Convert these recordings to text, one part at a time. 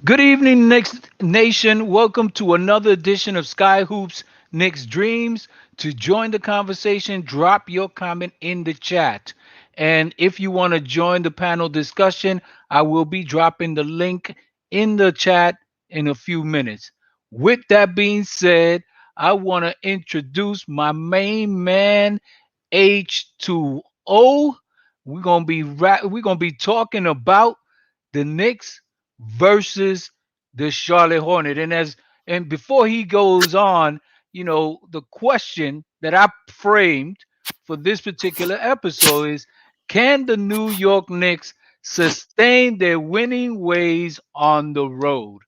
Good evening, Knicks Nation. Welcome to another edition of Sky Hoops Knicks Dreams. To join the conversation, drop your comment in the chat. And if you want to join the panel discussion, I will be dropping the link in the chat in a few minutes. With that being said, I want to introduce my main man, H2O. We're gonna be talking about the Knicks versus the Charlotte Hornet. And before he goes on, the question that I framed for this particular episode is, can the New York Knicks sustain their winning ways on the road?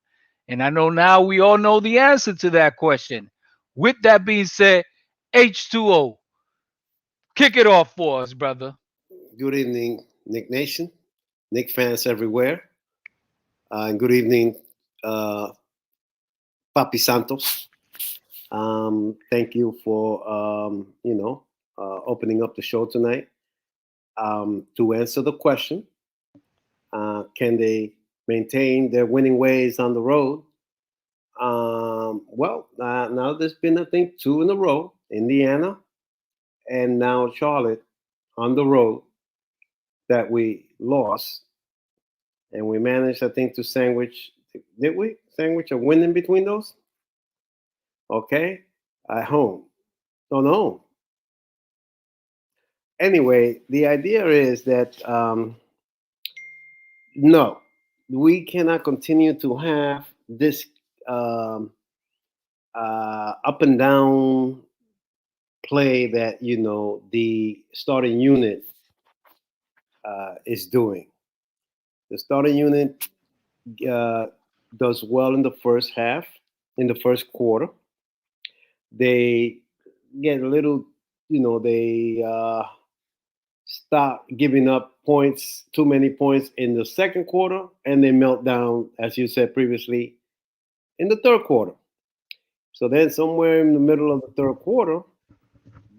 And I know now we all know the answer to that question. With that being said, H2O, kick it off for us, brother. Good evening, Nick Nation, Nick fans everywhere, and good evening, uh, Papi Santos. Thank you for opening up the show tonight. To answer the question, can they maintain their winning ways on the road? Now there's been I think two in a row, Indiana and now Charlotte on the road that we lost, and we managed, I think, to sandwich. Did we sandwich a win in between those? Okay, at home. Don't know. Anyway, the idea is that no, we cannot continue to have this um, up and down play that the starting unit is doing. The starting unit uh, does well in the first half, in the first quarter. They get a little, they stop giving up points, too many points in the second quarter, and they melt down, as you said previously, in the third quarter. So then, somewhere in the middle of the third quarter,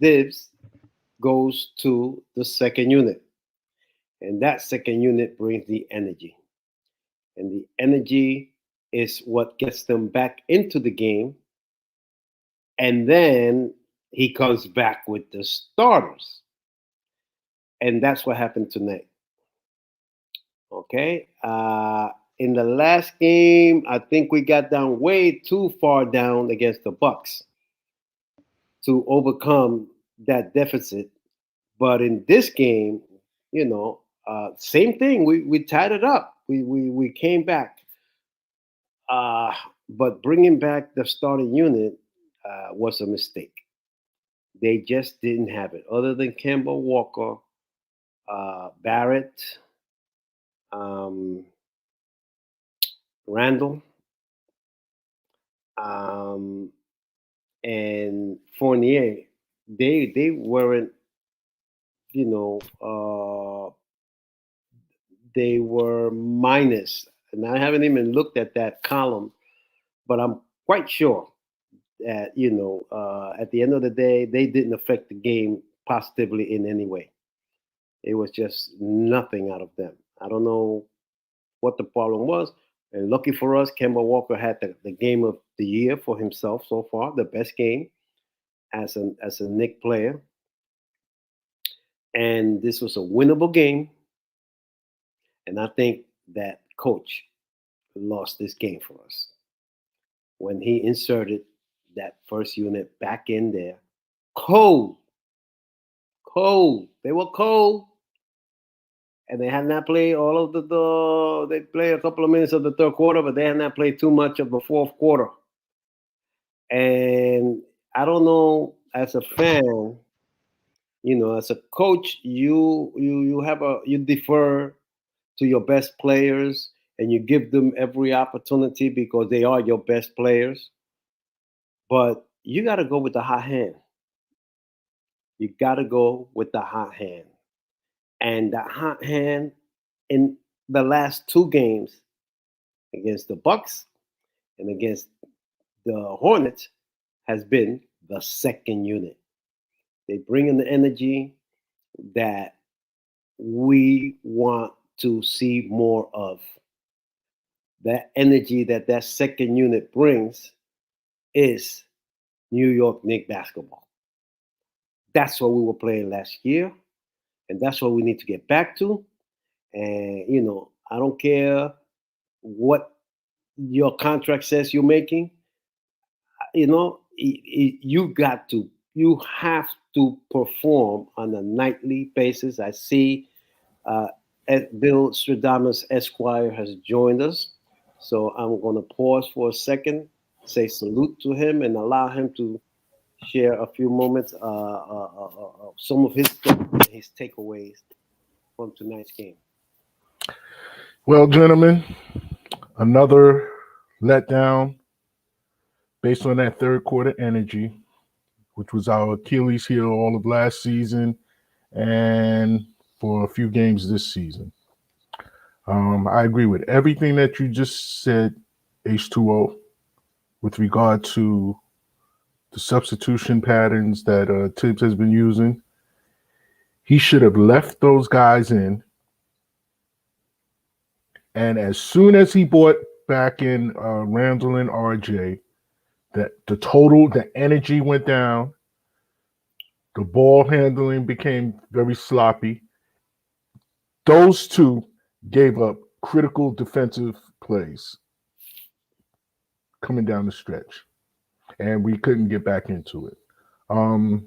Dibs goes to the second unit, and that second unit brings the energy, and the energy is what gets them back into the game, and then he comes back with the starters, and that's what happened tonight. Okay. In the last game, I think we got down way too far down against the Bucks to overcome that deficit. But in this game, same thing. We tied it up. We came back. Uh, but bringing back the starting unit was a mistake. They just didn't have it. Other than Kemba Walker, Barrett, um, Randall, um, and Fournier, they weren't, you know, uh, they were minus. And I haven't even looked at that column, but I'm quite sure that at the end of the day, they didn't affect the game positively in any way. It was just nothing out of them. I don't know what the problem was. And lucky for us, Kemba Walker had the game of the year for himself so far, the best game as a Nick player. And this was a winnable game. And I think that coach lost this game for us when he inserted that first unit back in there. Cold, cold. They were cold. And they had not played all of they played a couple of minutes of the third quarter, but they had not played too much of the fourth quarter. And I don't know, as a fan, as a coach, you defer to your best players and you give them every opportunity because they are your best players. But you got to go with the hot hand. You got to go with the hot hand. And that hot hand in the last two games against the Bucks and against the Hornets has been the second unit. They bring in the energy that we want to see more of. that energy that that second unit brings is New York Knicks basketball. That's what we were playing last year, and that's what we need to get back to. And I don't care what your contract says you're making. You have to perform on a nightly basis. I see uh, Bill Stradamus Esquire has joined us, so I'm going to pause for a second, say salute to him, and allow him to share a few moments, some of his thoughts, his takeaways from tonight's game. Well, gentlemen, another letdown based on that third quarter energy, which was our Achilles heel all of last season and for a few games this season. I agree with everything that you just said, H2O, with regard to the substitution patterns that Tibbs has been using. He should have left those guys in. And as soon as he brought back in Randall and RJ, that the energy went down. The ball handling became very sloppy. Those two gave up critical defensive plays coming down the stretch, and we couldn't get back into it. Um,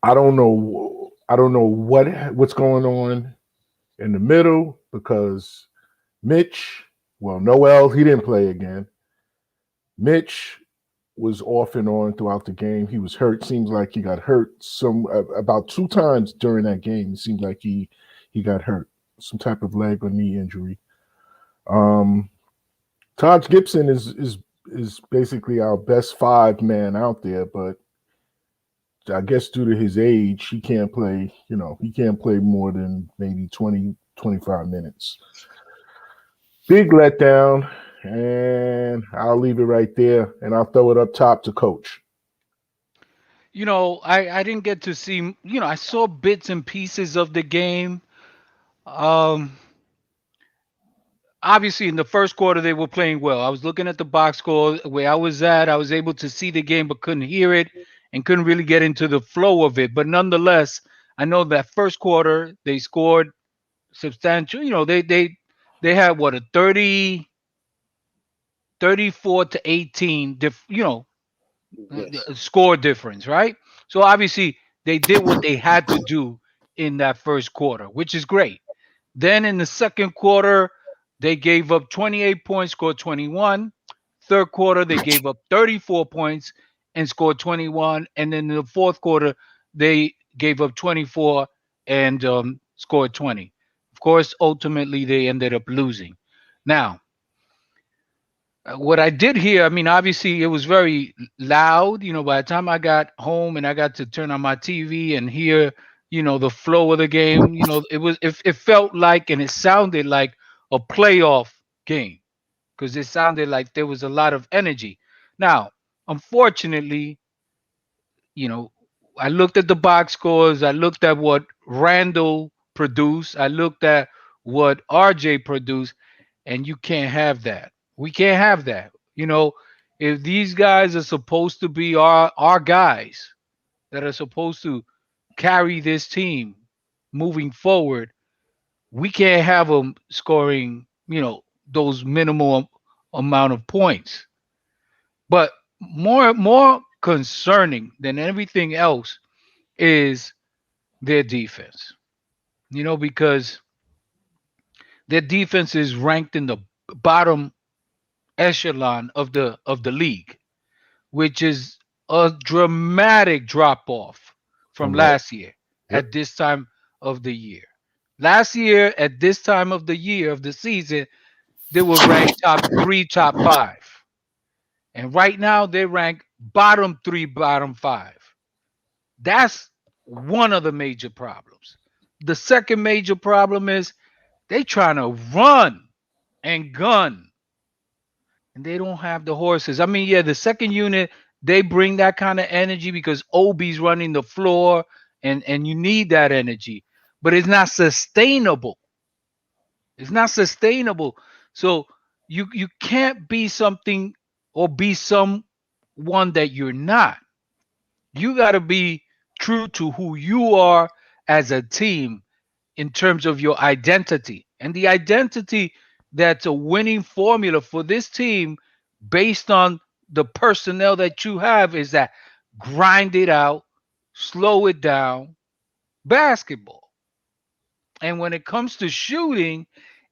I don't know. I don't know what's going on in the middle because Mitch, well, Noel, he didn't play again. Mitch was off and on throughout the game. He was hurt. Seems like he got hurt about 2 times during that game. It seemed like he got hurt, some type of leg or knee injury. Taj Gibson is basically our best 5 man out there, but I guess due to his age, he can't play. He can't play more than maybe 20-25 minutes. Big letdown. And I'll leave it right there, and I'll throw it up top to Coach. I didn't get to see. I saw bits and pieces of the game. Um, Obviously, in the first quarter, they were playing well. I was looking at the box score where I was at. I was able to see the game, but couldn't hear it and couldn't really get into the flow of it. But nonetheless, I know that first quarter they scored substantial. They had what, a 34 to 18 Yes. score difference, right? So obviously they did what they had to do in that first quarter, which is great. Then in the second quarter, they gave up 28 points, scored 21. Third quarter, they gave up 34 points and scored 21. And then in the fourth quarter, they gave up 24 and scored 20. Of course, ultimately, they ended up losing. Now, what I did hear, I mean, obviously it was very loud. By the time I got home and I got to turn on my TV and hear, the flow of the game, it felt like and it sounded like a playoff game because it sounded like there was a lot of energy. Now, unfortunately, you know, I looked at the box scores. I looked at what Randall produced. I looked at what RJ produced, and you can't have that. We can't have that. If these guys are supposed to be our guys that are supposed to carry this team moving forward, we can't have them scoring, those minimal amount of points. But more concerning than everything else is their defense. Because their defense is ranked in the bottom echelon of the league, which is a dramatic drop off from From last, last year yep. at this time of the year. Last year at this time of the year of the season, they were ranked top 3, top 5. And right now they rank bottom 3, bottom 5. That's one of the major problems. The second major problem is they trying to run and gun and they don't have the horses. I mean, yeah, the second unit, they bring that kind of energy because Obi's running the floor and you need that energy, but it's not sustainable. It's not sustainable. So you can't be something or be someone that you're not. You got to be true to who you are as a team in terms of your identity. And the identity that's a winning formula for this team based on the personnel that you have is that grind it out, slow it down, basketball. And when it comes to shooting,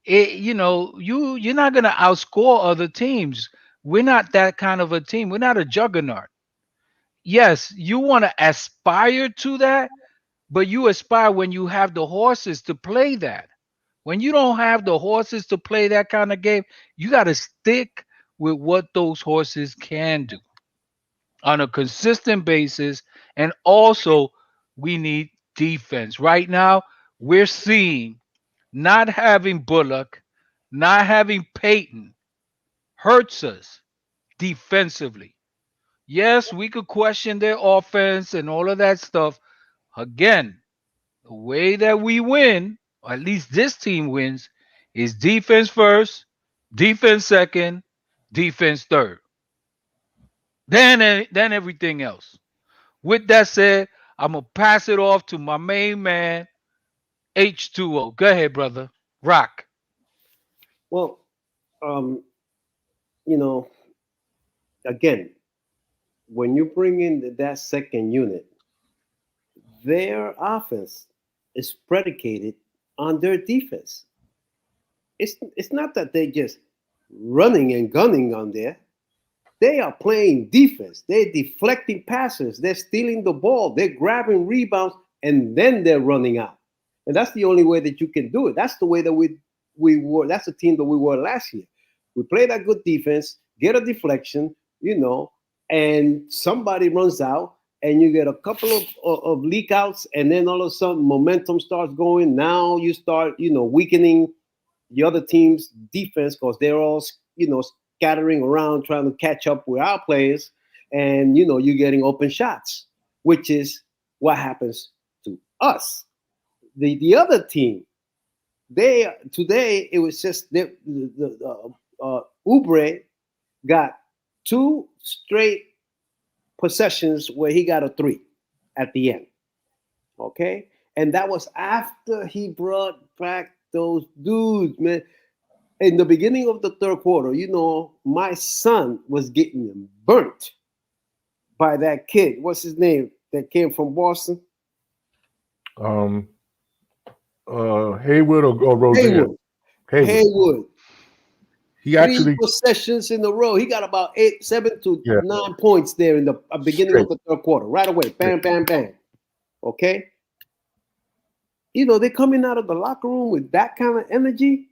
you're not going to outscore other teams. We're not that kind of a team. We're not a juggernaut. Yes, you want to aspire to that, but you aspire when you have the horses to play that. When you don't have the horses to play that kind of game, you got to stick with what those horses can do on a consistent basis. And also, we need defense. Right now, we're seeing not having Bullock, not having Peyton hurts us defensively. Yes, we could question their offense and all of that stuff. Again, the way that we win, or at least this team wins, is defense first, defense second, defense third. Then everything else. With that said, I'm gonna pass it off to my main man, H2O. Go ahead, brother. Rock. Well, um, you know, again, when you bring in that second unit, their offense is predicated on their defense. It's not that they just running and gunning on there. They are playing defense. They're deflecting passes. They're stealing the ball. They're grabbing rebounds, and then they're running out. And that's the only way that you can do it. That's the way that we were. That's the team that we were last year. We played a good defense, get a deflection, and somebody runs out, and you get a couple of leak outs, and then all of a sudden momentum starts going. Now you start, weakening the other team's defense because they're all, scattering around trying to catch up with our players, and you're getting open shots, which is what happens to us. The other team, they today it was just Ubre got two straight possessions where he got a three at the end. Okay, and that was after he brought back those dudes, man. In the beginning of the third quarter, my son was getting burnt by that kid. What's his name? That came from Boston. Um, Haywood or Rozier? Haywood. He Three actually, possessions in a row. He got about 7 to yeah, 9 points there in the beginning straight. of the third quarter. Right away, bam, bam, bam. Okay. They're coming out of the locker room with that kind of energy.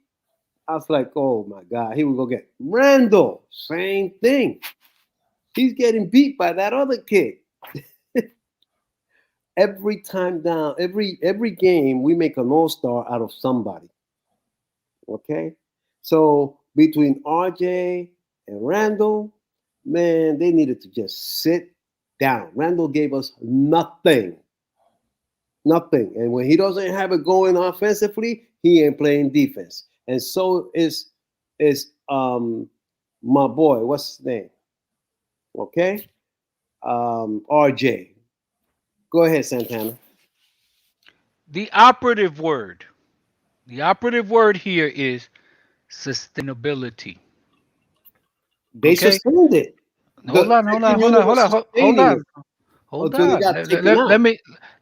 I was like, oh my God, here we go again. Randall, same thing. He's getting beat by that other kid. Every time down, every game, we make an all-star out of somebody. Okay? So between RJ and Randall, man, they needed to just sit down. Randall gave us nothing. Nothing. And when he doesn't have it going offensively, he ain't playing defense. And so is my boy, what's his name? Okay? RJ. Go ahead, Santana. The operative word. The operative word here is sustainability. They Okay? sustained it. Hold The on, hold on, second hold unit on, hold was on, hold sustaining on. it Hold until they on. got taken Let out. me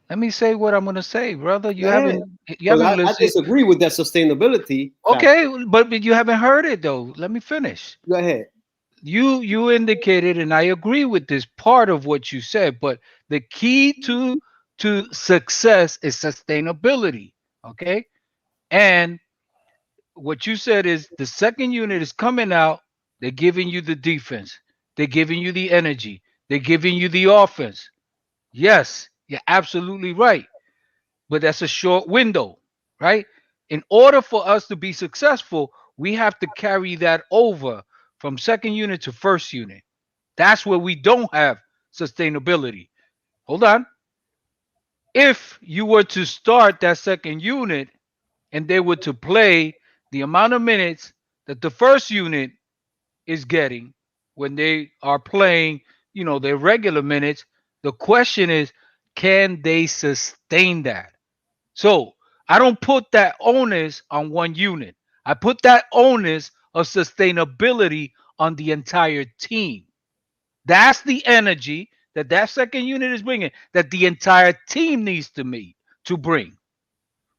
let me say what I'm gonna say, brother. You Yeah. Because haven't I listened. disagree with that sustainability factor. Okay, but you haven't heard it though. Let me finish. Go ahead. You indicated, and I agree with this part of what you said, but the key to success is sustainability. Okay, and what you said is the second unit is coming out. They're giving you the defense. They're giving you the energy. They're giving you the offense. Yes, you're absolutely right. But that's a short window, right? In order for us to be successful, we have to carry that over from second unit to first unit. That's where we don't have sustainability. Hold on. If you were to start that second unit and they were to play the amount of minutes that the first unit is getting when they are playing, their regular minutes. The question is, can they sustain that? So I don't put that onus on one unit. I put that onus of sustainability on the entire team. That's the energy that second unit is bringing, that the entire team needs to meet to bring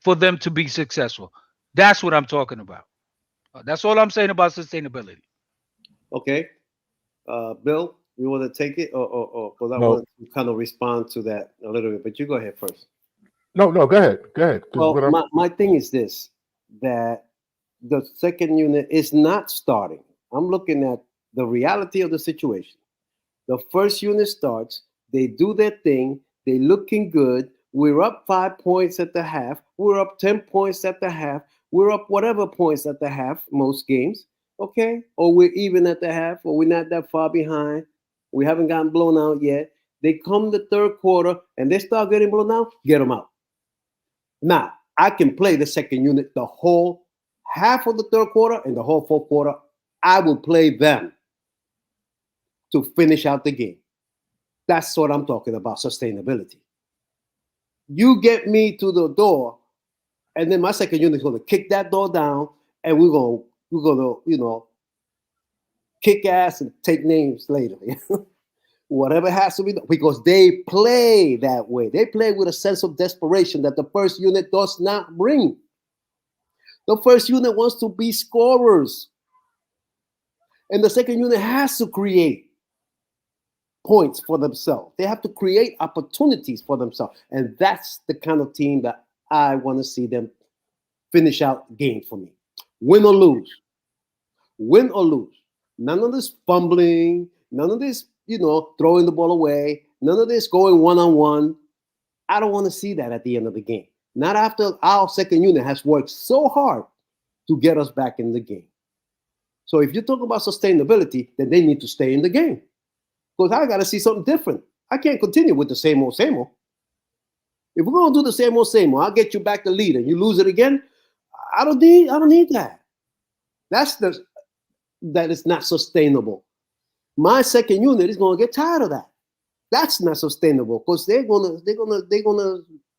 for them to be successful. That's what I'm talking about. That's all I'm saying about sustainability. Okay, Bill, you want to take it, or because I No, want to kind of respond to that a little bit, but you go ahead first. no. Go ahead. Go ahead. Because Well, what I'm my thing is this, that the second unit is not starting. I'm looking at the reality of the situation. The first unit starts, they do their thing, they looking good. We're up 5 points at the half, we're up 10 points at the half, we're up whatever points at the half, most games, okay? Or we're even at the half, or we're not that far behind. We haven't gotten blown out yet. They come the third quarter and they start getting blown out, get them out. Now, I can play the second unit the whole half of the third quarter and the whole fourth quarter. I will play them to finish out the game. That's what I'm talking about, sustainability. You get me to the door, and then my second unit is going to kick that door down, and we're gonna kick ass and take names later. Whatever has to be done, because they play that way. They play with a sense of desperation that the first unit does not bring. The first unit wants to be scorers, and the second unit has to create points for themselves. They have to create opportunities for themselves. And that's the kind of team that I want to see them finish out games for me. Win or lose. Win or lose. None of this fumbling, none of this, throwing the ball away, none of this going one-on-one. I don't want to see that at the end of the game. Not after our second unit has worked so hard to get us back in the game. So if you talk about sustainability, then they need to stay in the game. Because I got to see something different. I can't continue with the same old, same old. If we're gonna do the same old, I'll get you back the lead and you lose it again. I don't need that. That is not sustainable. My second unit is gonna get tired of that. That's not sustainable because they're gonna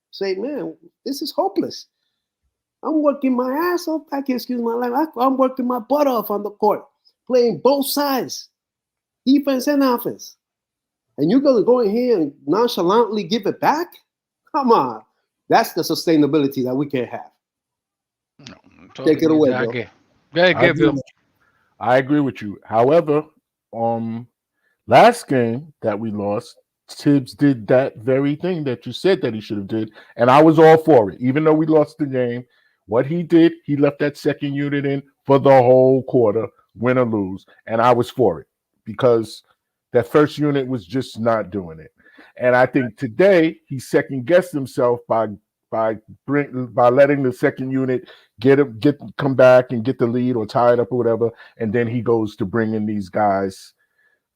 say, man, this is hopeless. I'm working my ass off. I can't excuse my life. I'm working my butt off on the court, playing both sides, defense and offense. And you're going to go in here and nonchalantly give it back? Come on. That's the sustainability that we can't have. No, Take it away, Bill. Go ahead, I agree, Bill. I agree with you. However, last game that we lost, Tibbs did that very thing that you said that he should have did, and I was all for it. Even though we lost the game, what he did, he left that second unit in for the whole quarter, win or lose, and I was for it because that first unit was just not doing it. And I think today he second guessed himself by letting the second unit come back and get the lead or tie it up or whatever, and then he goes to bring in these guys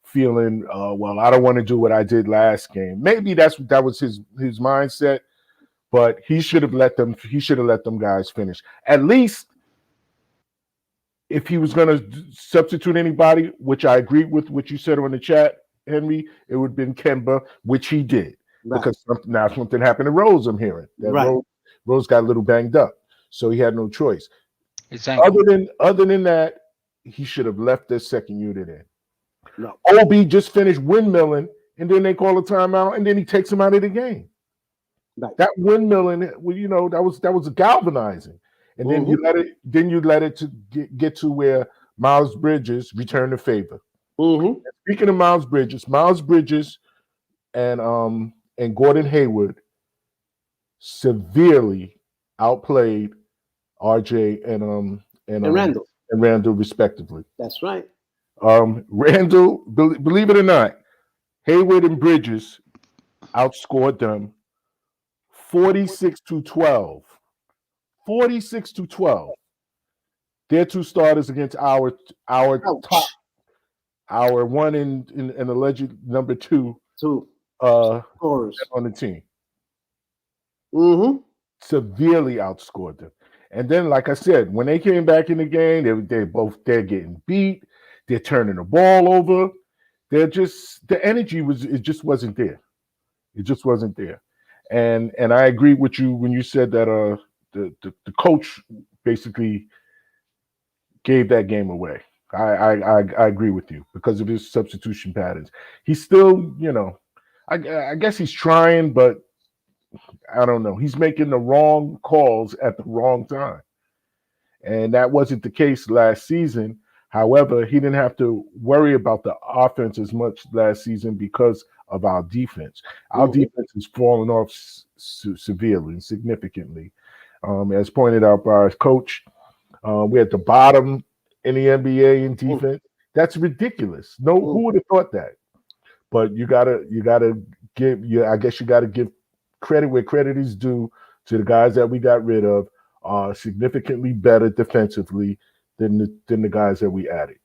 feeling, well, I don't want to do what I did last game. Maybe that was his mindset, but he should have let them guys finish. At least if he was going to substitute anybody, which I agree with what you said on the chat, Henry, it would have been Kemba, which he did. Right. Because now something happened to Rose, I'm hearing. That right. Rose got a little banged up, so he had no choice. Other than that, he should have left this second unit in. No. OB just finished windmilling, and then they call a timeout, and then he takes him out of the game. Right. That windmilling, that was galvanizing. And then you let it to get to where Miles Bridges returned the favor. Mm-hmm. Speaking of Miles Bridges and Gordon Hayward severely outplayed RJ and Randall respectively. That's right. Randall, believe it or not, Hayward and Bridges outscored them 46-12. 46-12. Their two starters against our top, our one and alleged number two on the team. Mm-hmm. Severely outscored them. And then, like I said, when they came back in the game, they're getting beat. They're turning the ball over. They're just the energy was it just wasn't there. It just wasn't there. And I agree with you when you said that the coach basically gave that game away. I agree with you because of his substitution patterns. He's still, I guess he's trying, but I don't know. He's making the wrong calls at the wrong time. And that wasn't the case last season. However, he didn't have to worry about the offense as much last season because of our defense. Our Mhm. defense has fallen off severely and significantly. As pointed out by our coach, we're at the bottom in the NBA in Mm, defense. That's ridiculous. No, mm. who would have thought that? But you gotta give you. I guess you gotta give credit where credit is due to the guys that we got rid of are significantly better defensively than the guys that we added.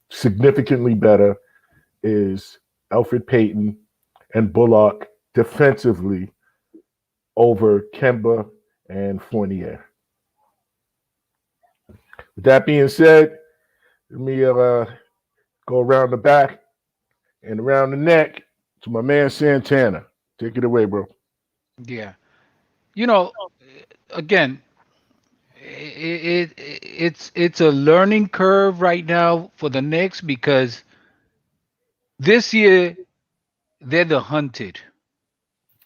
Significantly better is Alfred Payton and Bullock defensively over Kemba and Fournier. With that being said, let me go around the back and around the neck to my man Santana. Take it away, bro. Yeah. You know, again, it's a learning curve right now for the Knicks because this year they're the hunted.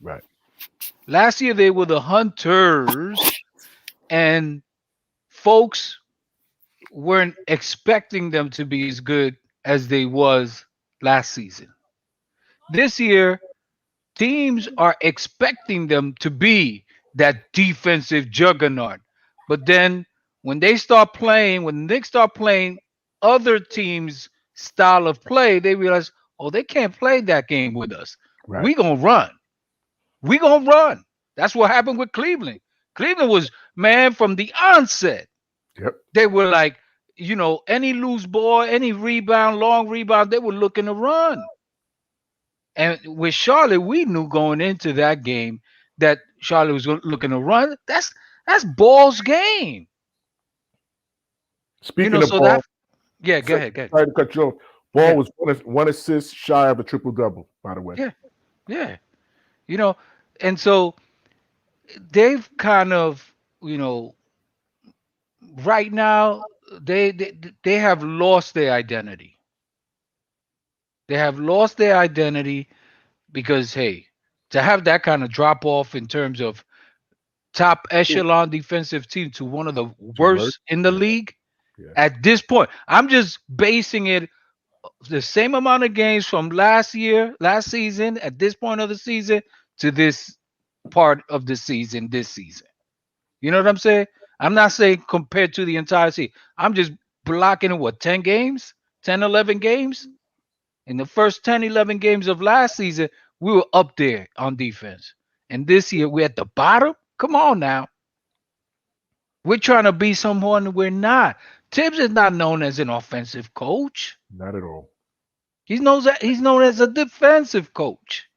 Right. Last year they were the hunters, and folks weren't expecting them to be as good as they was last season. This year, teams are expecting them to be that defensive juggernaut. But then when the Knicks start playing other teams' style of play, they realize, oh, they can't play that game with us. Right. We gonna run. We gonna run. That's what happened with Cleveland. Cleveland was, man, from the onset. Yep. They were like, any loose ball, any rebound, long rebound, they were looking to run. And with Charlotte, we knew going into that game that Charlotte was looking to run. That's Ball's game. Speaking of So ball, that yeah, go ahead, go ahead. sorry to cut you off. Ball Yeah, was one assist shy of a triple double, by the way. yeah, yeah. You know, and so they've kind of, right now they have lost their identity. They have lost their identity because hey, to have that kind of drop off in terms of top Mm. echelon defensive team to one of the To work. worst in the Yeah. league Yeah. at this point. I'm just basing it the same amount of games from last season, at this point of the season to this part of the season this season. You know what I'm saying? I'm not saying compared to the entire season. I'm just blocking it, what, 10 games? 10, 11 games? In the first 10, 11 games of last season, we were up there on defense. And this year, we're at the bottom? Come on now. We're trying to be someone we're not. Tibbs is not known as an offensive coach. Not at all. He's known as a defensive coach.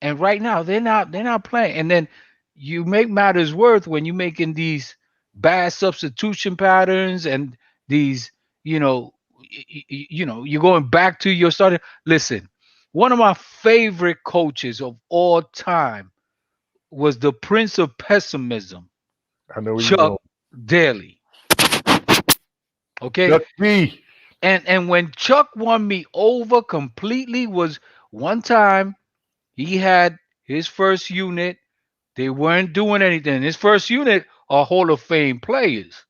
And right now they're not playing. And then you make matters worse when you're making these bad substitution patterns and these, you're going back to your starting. Listen, one of my favorite coaches of all time was the Prince of Pessimism, I know where you're Chuck going. Daly. Okay. Chuck D. And when Chuck won me over completely was one time he had his first unit. They weren't doing anything. His first unit are Hall of Fame players.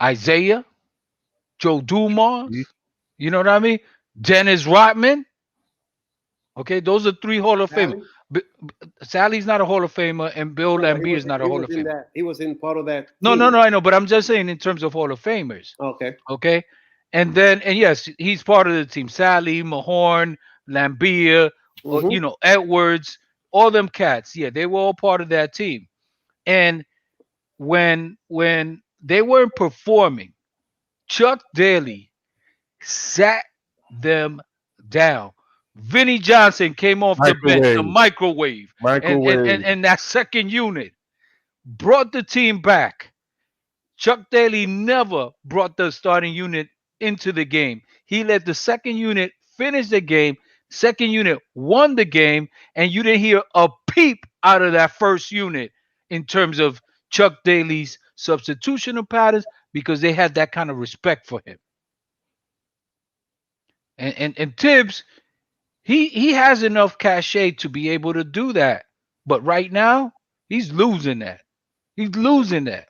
Isaiah, Joe Dumas, D. you know what I mean? Dennis Rodman. Okay, those are three Hall of Famers. Sally? Sally's not a Hall of Famer, and Bill No, but he Lambier was is not a he Hall was of in Famer. that. He was in part of that No, no, team. no, I know, but I'm just saying in terms of Hall of Famers. Okay. Okay, and yes, he's part of the team. Sally, Mahorn, Lambier, Mm-hmm. Edwards, all them cats. Yeah, they were all part of that team. And when they weren't performing, Chuck Daly sat them down. Vinny Johnson came off the bench, the Microwave. microwave, and Microwave. that second unit. brought the team back. Chuck Daly never brought the starting unit into the game. He let the second unit finish the game. Second unit won the game, and you didn't hear a peep out of that first unit in terms of Chuck Daly's substitutional patterns because they had that kind of respect for him. And Tibbs, he has enough cachet to be able to do that. But right now, he's losing that. He's losing that.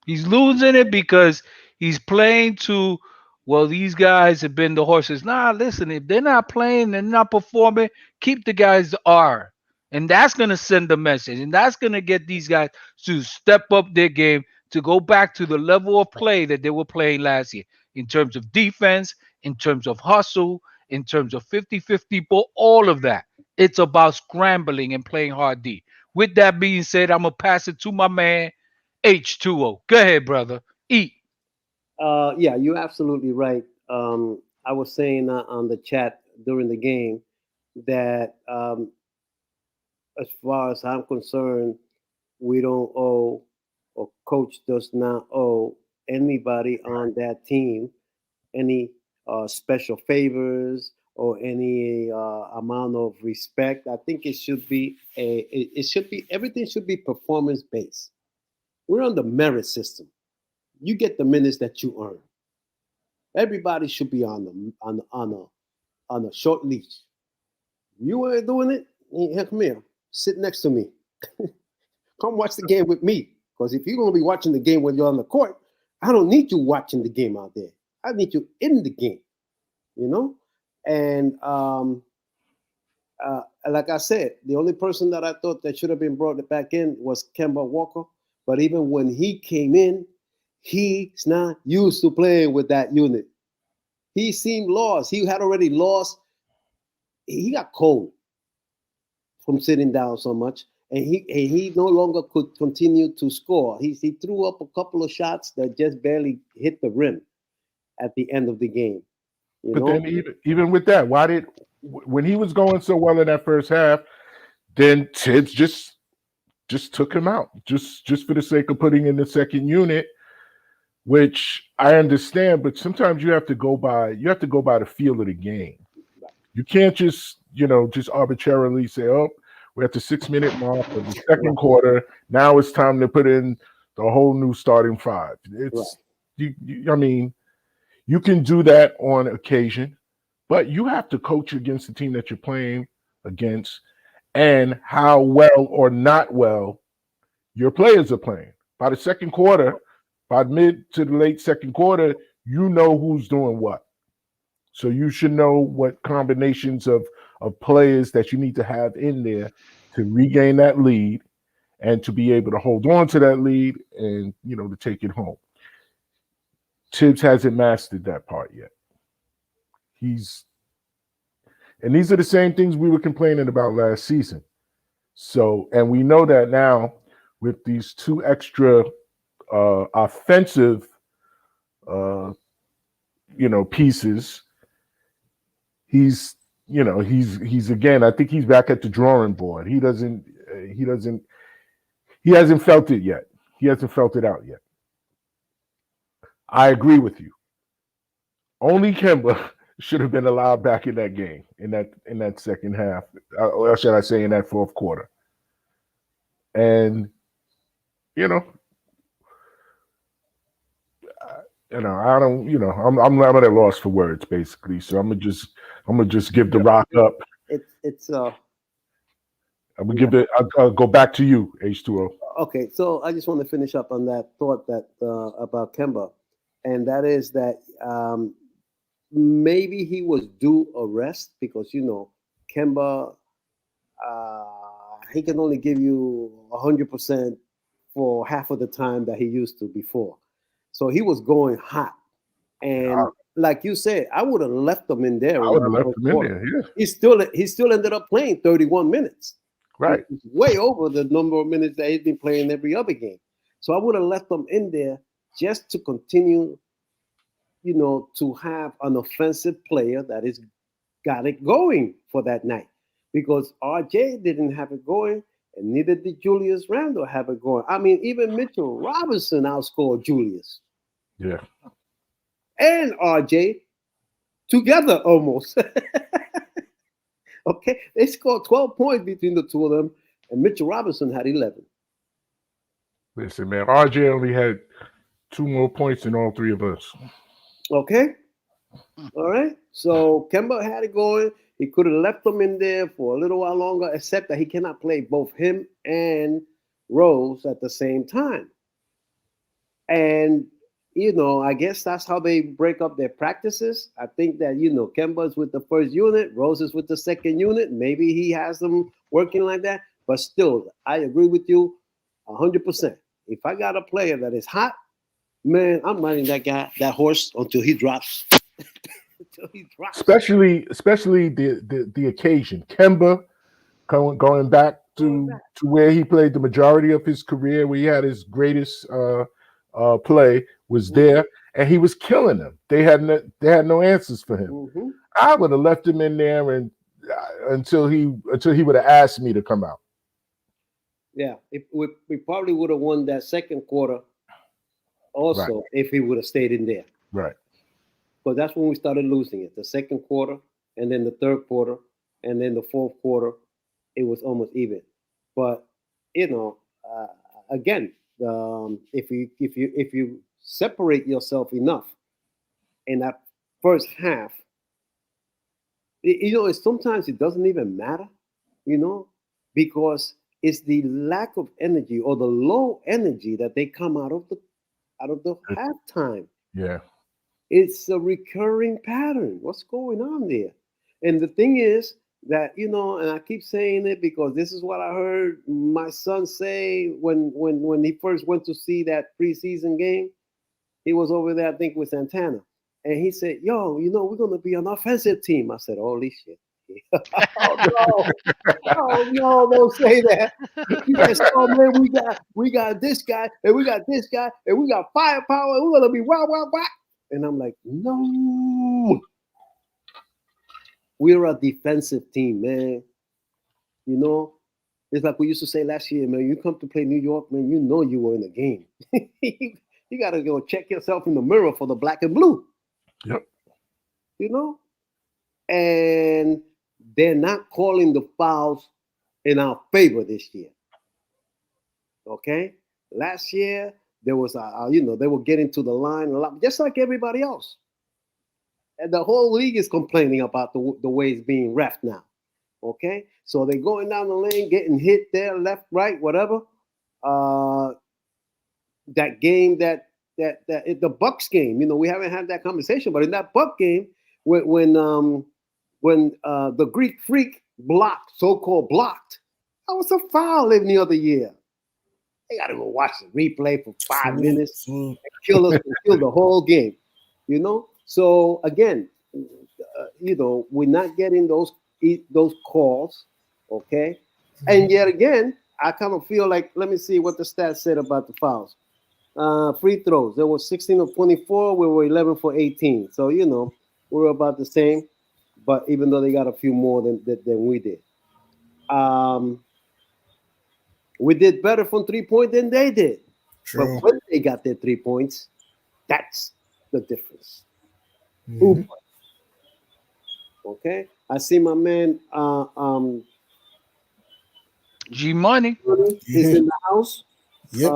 He's losing it because he's playing to, well, these guys have been the horses. Nah, listen, if they're not playing, they're not performing, keep the guys R. And that's going to send a message. And that's going to get these guys to step up their game, to go back to the level of play that they were playing last year in terms of defense, in terms of hustle, in terms of 50-50 ball, all of that. It's about scrambling and playing hard D. With that being said, I'm going to pass it to my man, H2O. Go ahead, brother. Eat. Yeah, you're absolutely right. I was saying on the chat during the game that as far as I'm concerned, we don't owe, or coach does not owe anybody on that team any special favors or any amount of respect. I think it should be it should be, everything should be performance based. We're on the merit system. You get the minutes that you earn. Everybody should be on a short leash. You ain't doing it? Here, come here. Sit next to me. Come watch the game with me. Because if you're going to be watching the game when you're on the court, I don't need you watching the game out there. I need you in the game, you know? And like I said, the only person that I thought that should have been brought back in was Kemba Walker. But even when he came in, he's not used to playing with that unit. He seemed lost. He had already lost. He got cold from sitting down so much, and he no longer could continue to score. He threw up a couple of shots that just barely hit the rim at the end of the game. But then even with that, when he was going so well in that first half, then Tibbs just took him out just for the sake of putting in the second unit, which I understand. But sometimes you have to go by the feel of the game. You can't just arbitrarily say, oh, we're at the 6-minute mark of the second quarter. Now it's time to put in the whole new starting five. It's I mean, you can do that on occasion, but you have to coach against the team that you're playing against and how well or not well your players are playing. By the second quarter, by mid to the late second quarter, you know who's doing what. So you should know what combinations of players that you need to have in there to regain that lead and to be able to hold on to that lead and, to take it home. Tibbs hasn't mastered that part yet. And these are the same things we were complaining about last season. So, and we know that now with these two extra offensive, pieces, he's again, I think he's back at the drawing board. He hasn't felt it yet. He hasn't felt it out yet. I agree with you. Only Kemba should have been allowed back in that game, in that second half, or should I say in that fourth quarter. And I don't, I'm at a loss for words basically. So I'm gonna just give the rock up. I'm gonna give it. I'll go back to you, H2O. Okay, so I just want to finish up on that thought that about Kemba, and that is that maybe he was due a rest because Kemba he can only give you 100% for half of the time that he used to before. So he was going hot, and like you said, I would have left him in there. I would have left him in there. Yeah. He still ended up playing 31 minutes. Right. It's way over the number of minutes that he's been playing every other game. So I would have left him in there just to continue, to have an offensive player that is got it going for that night. Because RJ didn't have it going, And neither did Julius Randle have it going. I mean, even Mitchell Robinson outscored Julius Yeah. and RJ together almost. Okay, they scored 12 points between the two of them, and Mitchell Robinson had 11. Listen, man, RJ only had 2 more points than all three of us. Okay, all right. So Kemba had it going. He could have left them in there for a little while longer, except that he cannot play both him and Rose at the same time. And I guess that's how they break up their practices. I think that Kemba's with the first unit, Rose is with the second unit. Maybe he has them working like that. But still, I agree with you 100%. If I got a player that is hot, man, I'm riding that horse until he drops. Until he drops. Especially the occasion. Kemba going back to where he played the majority of his career, where he had his greatest play, was there, and he was killing them. They had no answers for him. Mm-hmm. I would have left him in there and until he would have asked me to come out. Yeah, we probably would have won that second quarter also Right. if he would have stayed in there. Right. But that's when we started losing it. The second quarter, and then the third quarter, and then the fourth quarter, it was almost even. But again, if you separate yourself enough in that first half, sometimes it doesn't even matter, because it's the lack of energy or the low energy that they come out of the halftime. Yeah. It's a recurring pattern. What's going on there? And the thing is that, and I keep saying it because this is what I heard my son say when he first went to see that preseason game. He was over there, I think, with Santana. And he said, yo, we're going to be an offensive team. I said, holy shit. Oh no, don't say that. You guys, oh man, we got this guy, and we got this guy, and we got firepower, and we're gonna be wow. And I'm like, no. We're a defensive team, man. It's like we used to say last year, man, you come to play New York, man, you were in the game. You got to go check yourself in the mirror for the black and blue. Yep. And they're not calling the fouls in our favor this year. Okay? Last year, there was they were getting to the line a lot, just like everybody else. And the whole league is complaining about the way it's being ref now. Okay? So they're going down the lane, getting hit there, left, right, whatever. That game that the Bucks game, we haven't had that conversation, but in that Buck game, when the Greek Freak so-called blocked, that was a foul every other year. They got to go watch the replay for 5 minutes and kill the whole game, So again, we're not getting those calls, okay? And yet again, I kind of feel like, let me see what the stats said about the fouls. Free throws, there were 16 of 24. We were 11 for 18. So we're about the same. But even though they got a few more than we did, we did better from 3-point than they did. True. But when they got their 3 points, that's the difference. Mhm. Okay, I see my man G Money. is in the house. Yep.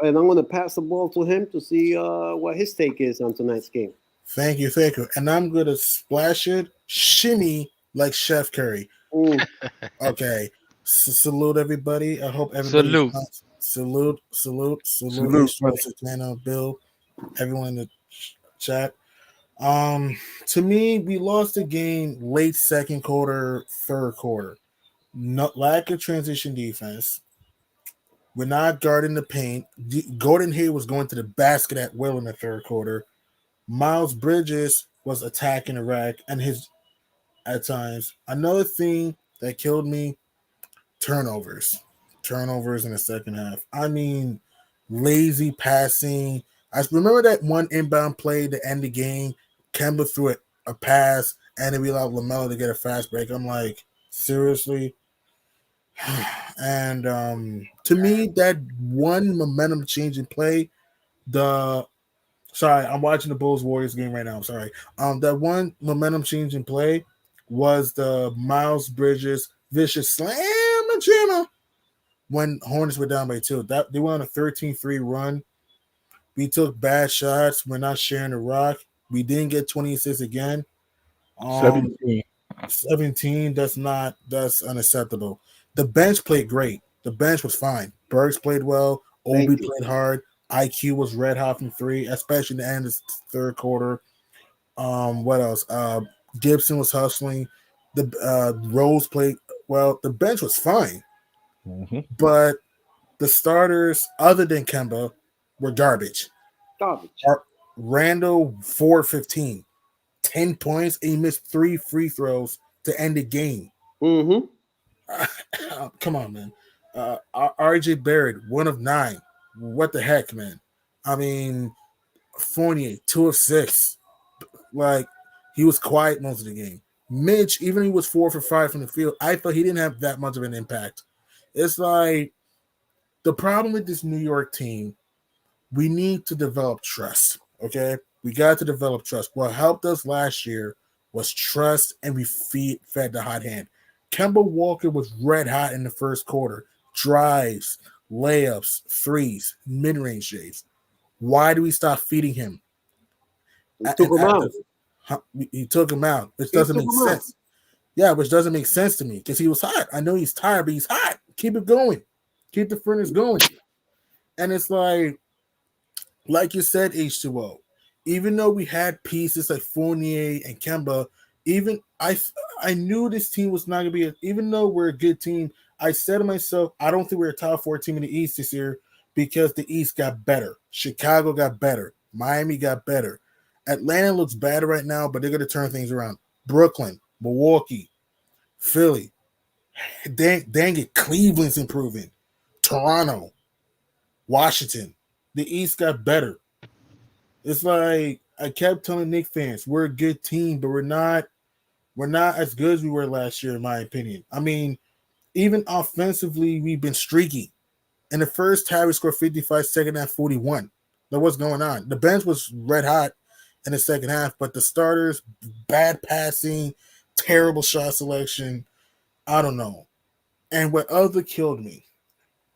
And I'm going to pass the ball to him to see what his take is on tonight's game. Thank you. And I'm gonna splash it, shimmy like Chef Curry. Okay. Salute everybody. I hope everybody. Salute. Satana, Bill, everyone in the chat. To me, we lost the game late second quarter, third quarter. Lack of transition defense. We're not guarding the paint. Gordon Hayward was going to the basket at will in the third quarter. Miles Bridges was attacking the rack and at times. Another thing that killed me, turnovers. Turnovers in the second half. I mean, lazy passing. I remember that one inbound play to end the game. Kemba threw a pass and then we allowed LaMelo to get a fast break. I'm like, seriously? And to me, that one momentum changing play, the sorry, I'm watching the Bulls Warriors game right now. I'm sorry. That one momentum changing play was the Miles Bridges vicious slam and jammer when Hornets were down by two. That they went on a 13-3 run. We took bad shots. We're not sharing the rock. We didn't get 26 again. Um, 17. 17. That's unacceptable. The bench played great. The bench was fine. Burks played well. Thank Obi you. played hard. IQ was red hot from three, especially in the end of the third quarter. What else? Gibson was hustling. The Rose played well. The bench was fine, Mm-hmm. but the starters, other than Kemba, were garbage. Garbage. Randall 4-15, 10 points, and he missed three free throws to end the game. Mm-hmm. Come on, man. RJ Barrett, 1 of 9. What the heck, man? I mean, Fournier, 2 of 6. Like, he was quiet most of the game. Mitch, even he was 4 for 5 from the field, I thought he didn't have that much of an impact. It's like the problem with this New York team, we need to develop trust. Okay, we got to develop trust. What helped us last year was trust, and we fed the hot hand. Kemba Walker was red hot in the first quarter. Drives, layups, threes, mid-range shades. Why do we stop feeding him? He took And him at out. the he took him out, which He doesn't took make him out. sense. Yeah, which doesn't make sense to me because he was hot. I know he's tired, but he's hot. Keep it going. Keep the furnace going. And it's like you said, H2O, even though we had pieces like Fournier and Kemba, even I knew this team was not gonna be even though we're a good team, I said to myself, I don't think we're a top 4 team in the East this year because the East got better. Chicago got better. Miami got better. Atlanta looks bad right now, but they're gonna turn things around. Brooklyn, Milwaukee, Philly, dang it, Cleveland's improving. Toronto, Washington. The East got better. It's like I kept telling Knicks fans, we're a good team, but we're not as good as we were last year, in my opinion. I mean, even offensively, we've been streaky. In the first half, we scored 55, second half 41. Now what's going on? The bench was red hot in the second half, but the starters, bad passing, terrible shot selection. I don't know. And what other killed me?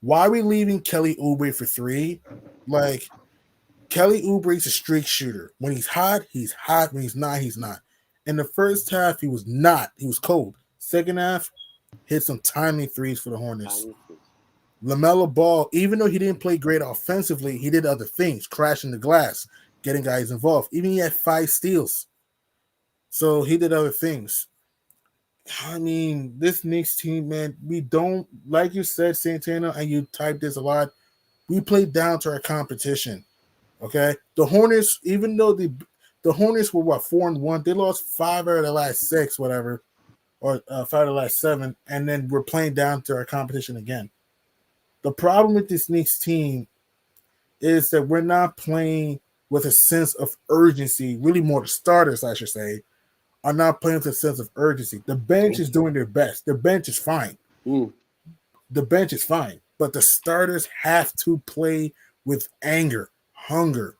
Why are we leaving Kelly Oubre for three? Like Kelly Oubre's a streak shooter. When he's hot, he's hot. When he's not, he's not. In the first half, he was not. He was cold. Second half, hit some timely threes for the Hornets. LaMelo Ball, even though he didn't play great offensively, he did other things, crashing the glass, getting guys involved. Even he had 5 steals. So he did other things. I mean, this Knicks team, man, we don't, like you said, Santana, and you typed this a lot, we play down to our competition. Okay, the Hornets, even though the Hornets were what 4-1, they lost 5 out of the last 6, whatever, or 5 of the last 7, and then we're playing down to our competition again. The problem with this Knicks team is that we're not playing with a sense of urgency. Really, more the starters, I should say, are not playing with a sense of urgency. The bench is doing their best. The bench is fine. Mm. The bench is fine, but the starters have to play with anger, hunger.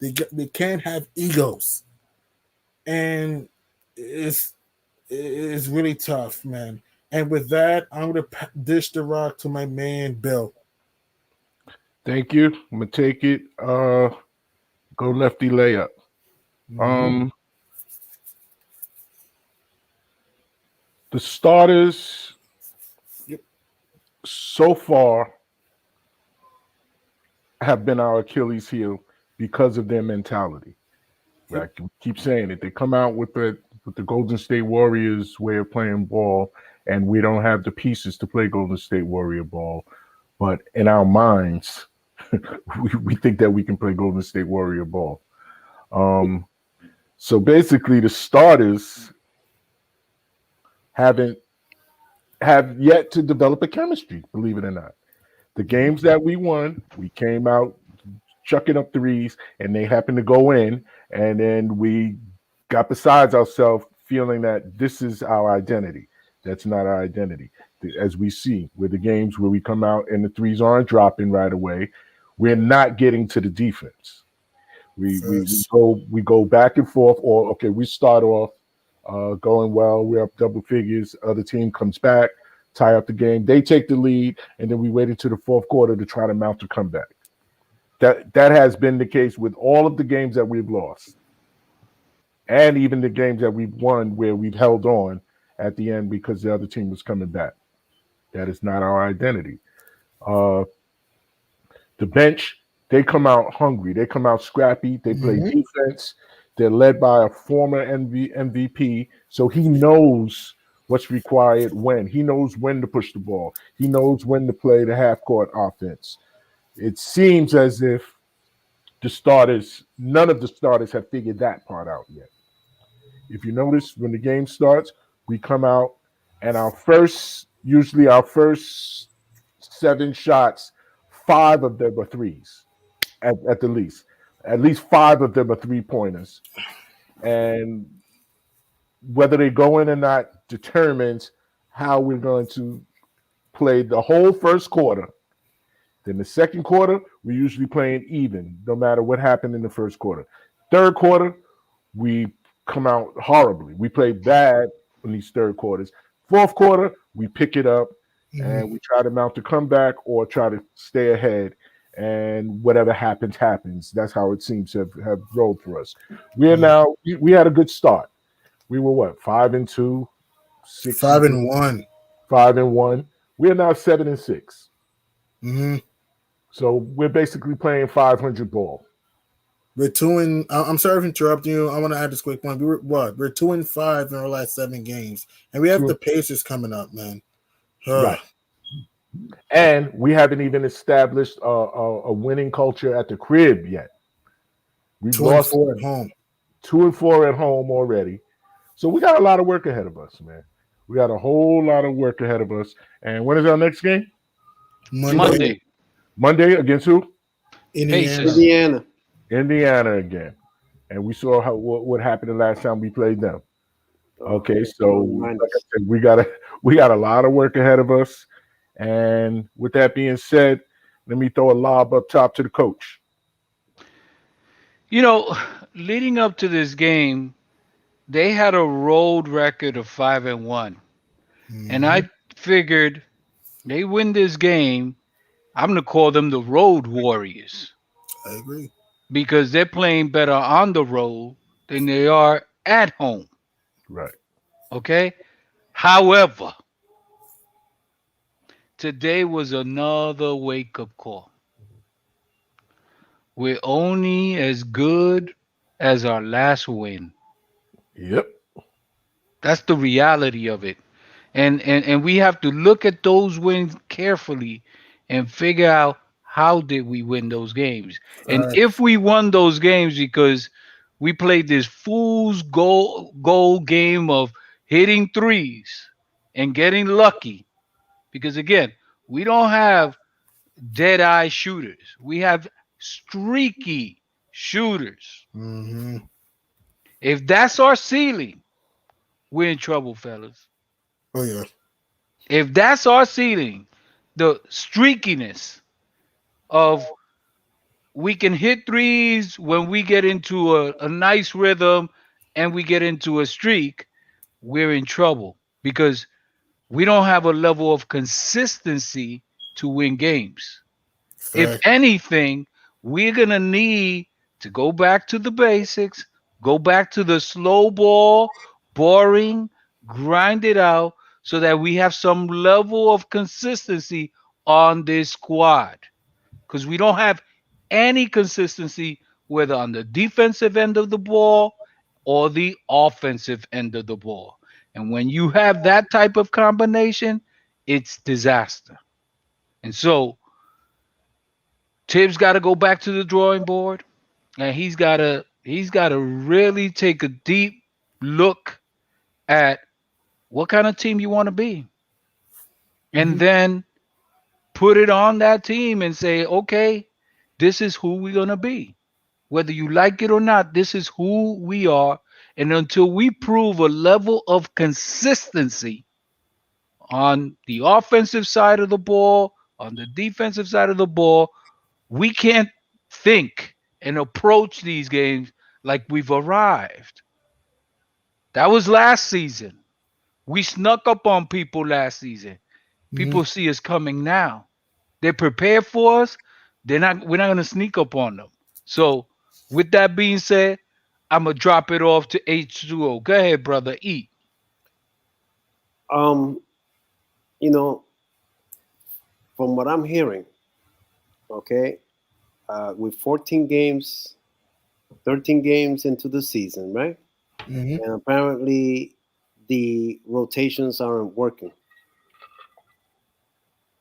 They can't have egos, and it's really tough, man. And with that, I'm gonna dish the rock to my man Bill. Thank you. I'm gonna take it. Go lefty layup. Mm-hmm. Um, the starters Yep. so far have been our Achilles heel because of their mentality. Yep. Like we keep saying it, they come out with the Golden State Warriors way of playing ball, and we don't have the pieces to play Golden State Warrior ball. But in our minds, we think that we can play Golden State Warrior ball. Um, so basically, the starters haven't have yet to develop a chemistry. Believe it or not, the games that we won, we came out chucking up threes, and they happened to go in, and then we got besides ourselves, feeling that this is our identity. That's not our identity. as we see with the games where we come out and the threes aren't dropping right away, we're not getting to the defense. First. We go back and forth, or okay, we start off going well, we're up double figures, other team comes back, tie up the game, they take the lead, and then we wait until the fourth quarter to try to mount a comeback. That has been the case with all of the games that we've lost, and even the games that we've won where we've held on at the end because the other team was coming back. That is not our identity. Uh, the bench, they come out hungry. They come out scrappy. They play defense. They're led by a former MVP, so he knows what's required when. He knows when to push the ball. He knows when to play the half court offense. It seems as if none of the starters have figured that part out yet. If you notice, when the game starts, we come out and usually our first 7 shots, 5 of them are threes at the least. At least 5 of them are 3-pointers. And whether they go in or not determines how we're going to play the whole first quarter. Then the second quarter, we're usually playing even, no matter what happened in the first quarter. Third quarter, we come out horribly. We play bad in these third quarters. Fourth quarter, we pick it up and we try to mount a comeback or try to stay ahead. And whatever happens, happens. That's how it seems to have rolled for us. We had a good start. We were what, 5-2, 6 5-1. 5-1. We are now 7-6. Mm-hmm. So we're basically playing 500 ball. We're 2 and I'm sorry for interrupting you. I want to add this quick point. We're 2-5 in our last 7 games, and we have the Pacers coming up, man. Right. And we haven't even established a winning culture at the crib yet. We've 2-4 at home. 2-4 at home already. So we got a lot of work ahead of us, man. We got a whole lot of work ahead of us. And when is our next game? Monday. Monday against who? Indiana again. And we saw what happened the last time we played them. Okay, so like I said, we got a lot of work ahead of us. And with that being said, let me throw a lob up top to the coach. You know, leading up to this game, they had a road record of 5-1. And I figured they win this game. I'm going to call them the Road Warriors. I agree. Because they're playing better on the road than they are at home. Right. Okay? However, today was another wake-up call. We're only as good as our last win. Yep. That's the reality of it. And we have to look at those wins carefully and figure out how did we win those games. And if we won those games because we played this fool's goal game of hitting threes and getting lucky, because again, we don't have dead-eye shooters. We have streaky shooters. Mm-hmm. If that's our ceiling, we're in trouble, fellas. Oh, yeah. If that's our ceiling, the streakiness of we can hit threes when we get into a nice rhythm and we get into a streak, we're in trouble because we don't have a level of consistency to win games. If anything, we're going to need to go back to the basics, go back to the slow ball, boring, grind it out so that we have some level of consistency on this squad. Because we don't have any consistency, whether on the defensive end of the ball or the offensive end of the ball. And when you have that type of combination, it's disaster. And so Tibbs got to go back to the drawing board, and he's got to really take a deep look at what kind of team you want to be, and then put it on that team and say, okay, this is who we're gonna be, whether you like it or not. This is who we are, and until we prove a level of consistency on the offensive side of the ball, on the defensive side of the ball, we can't think and approach these games like we've arrived. That was last season. We snuck up on people last season. Mhm. People see us coming now. They're prepared for us. We're not gonna sneak up on them. So with that being said, I'm gonna drop it off to H2O. Go ahead, brother. Eat. Um, you know, from what I'm hearing, okay, with 14 games, 13 games into the season, right? Mhm. And apparently the rotations aren't working.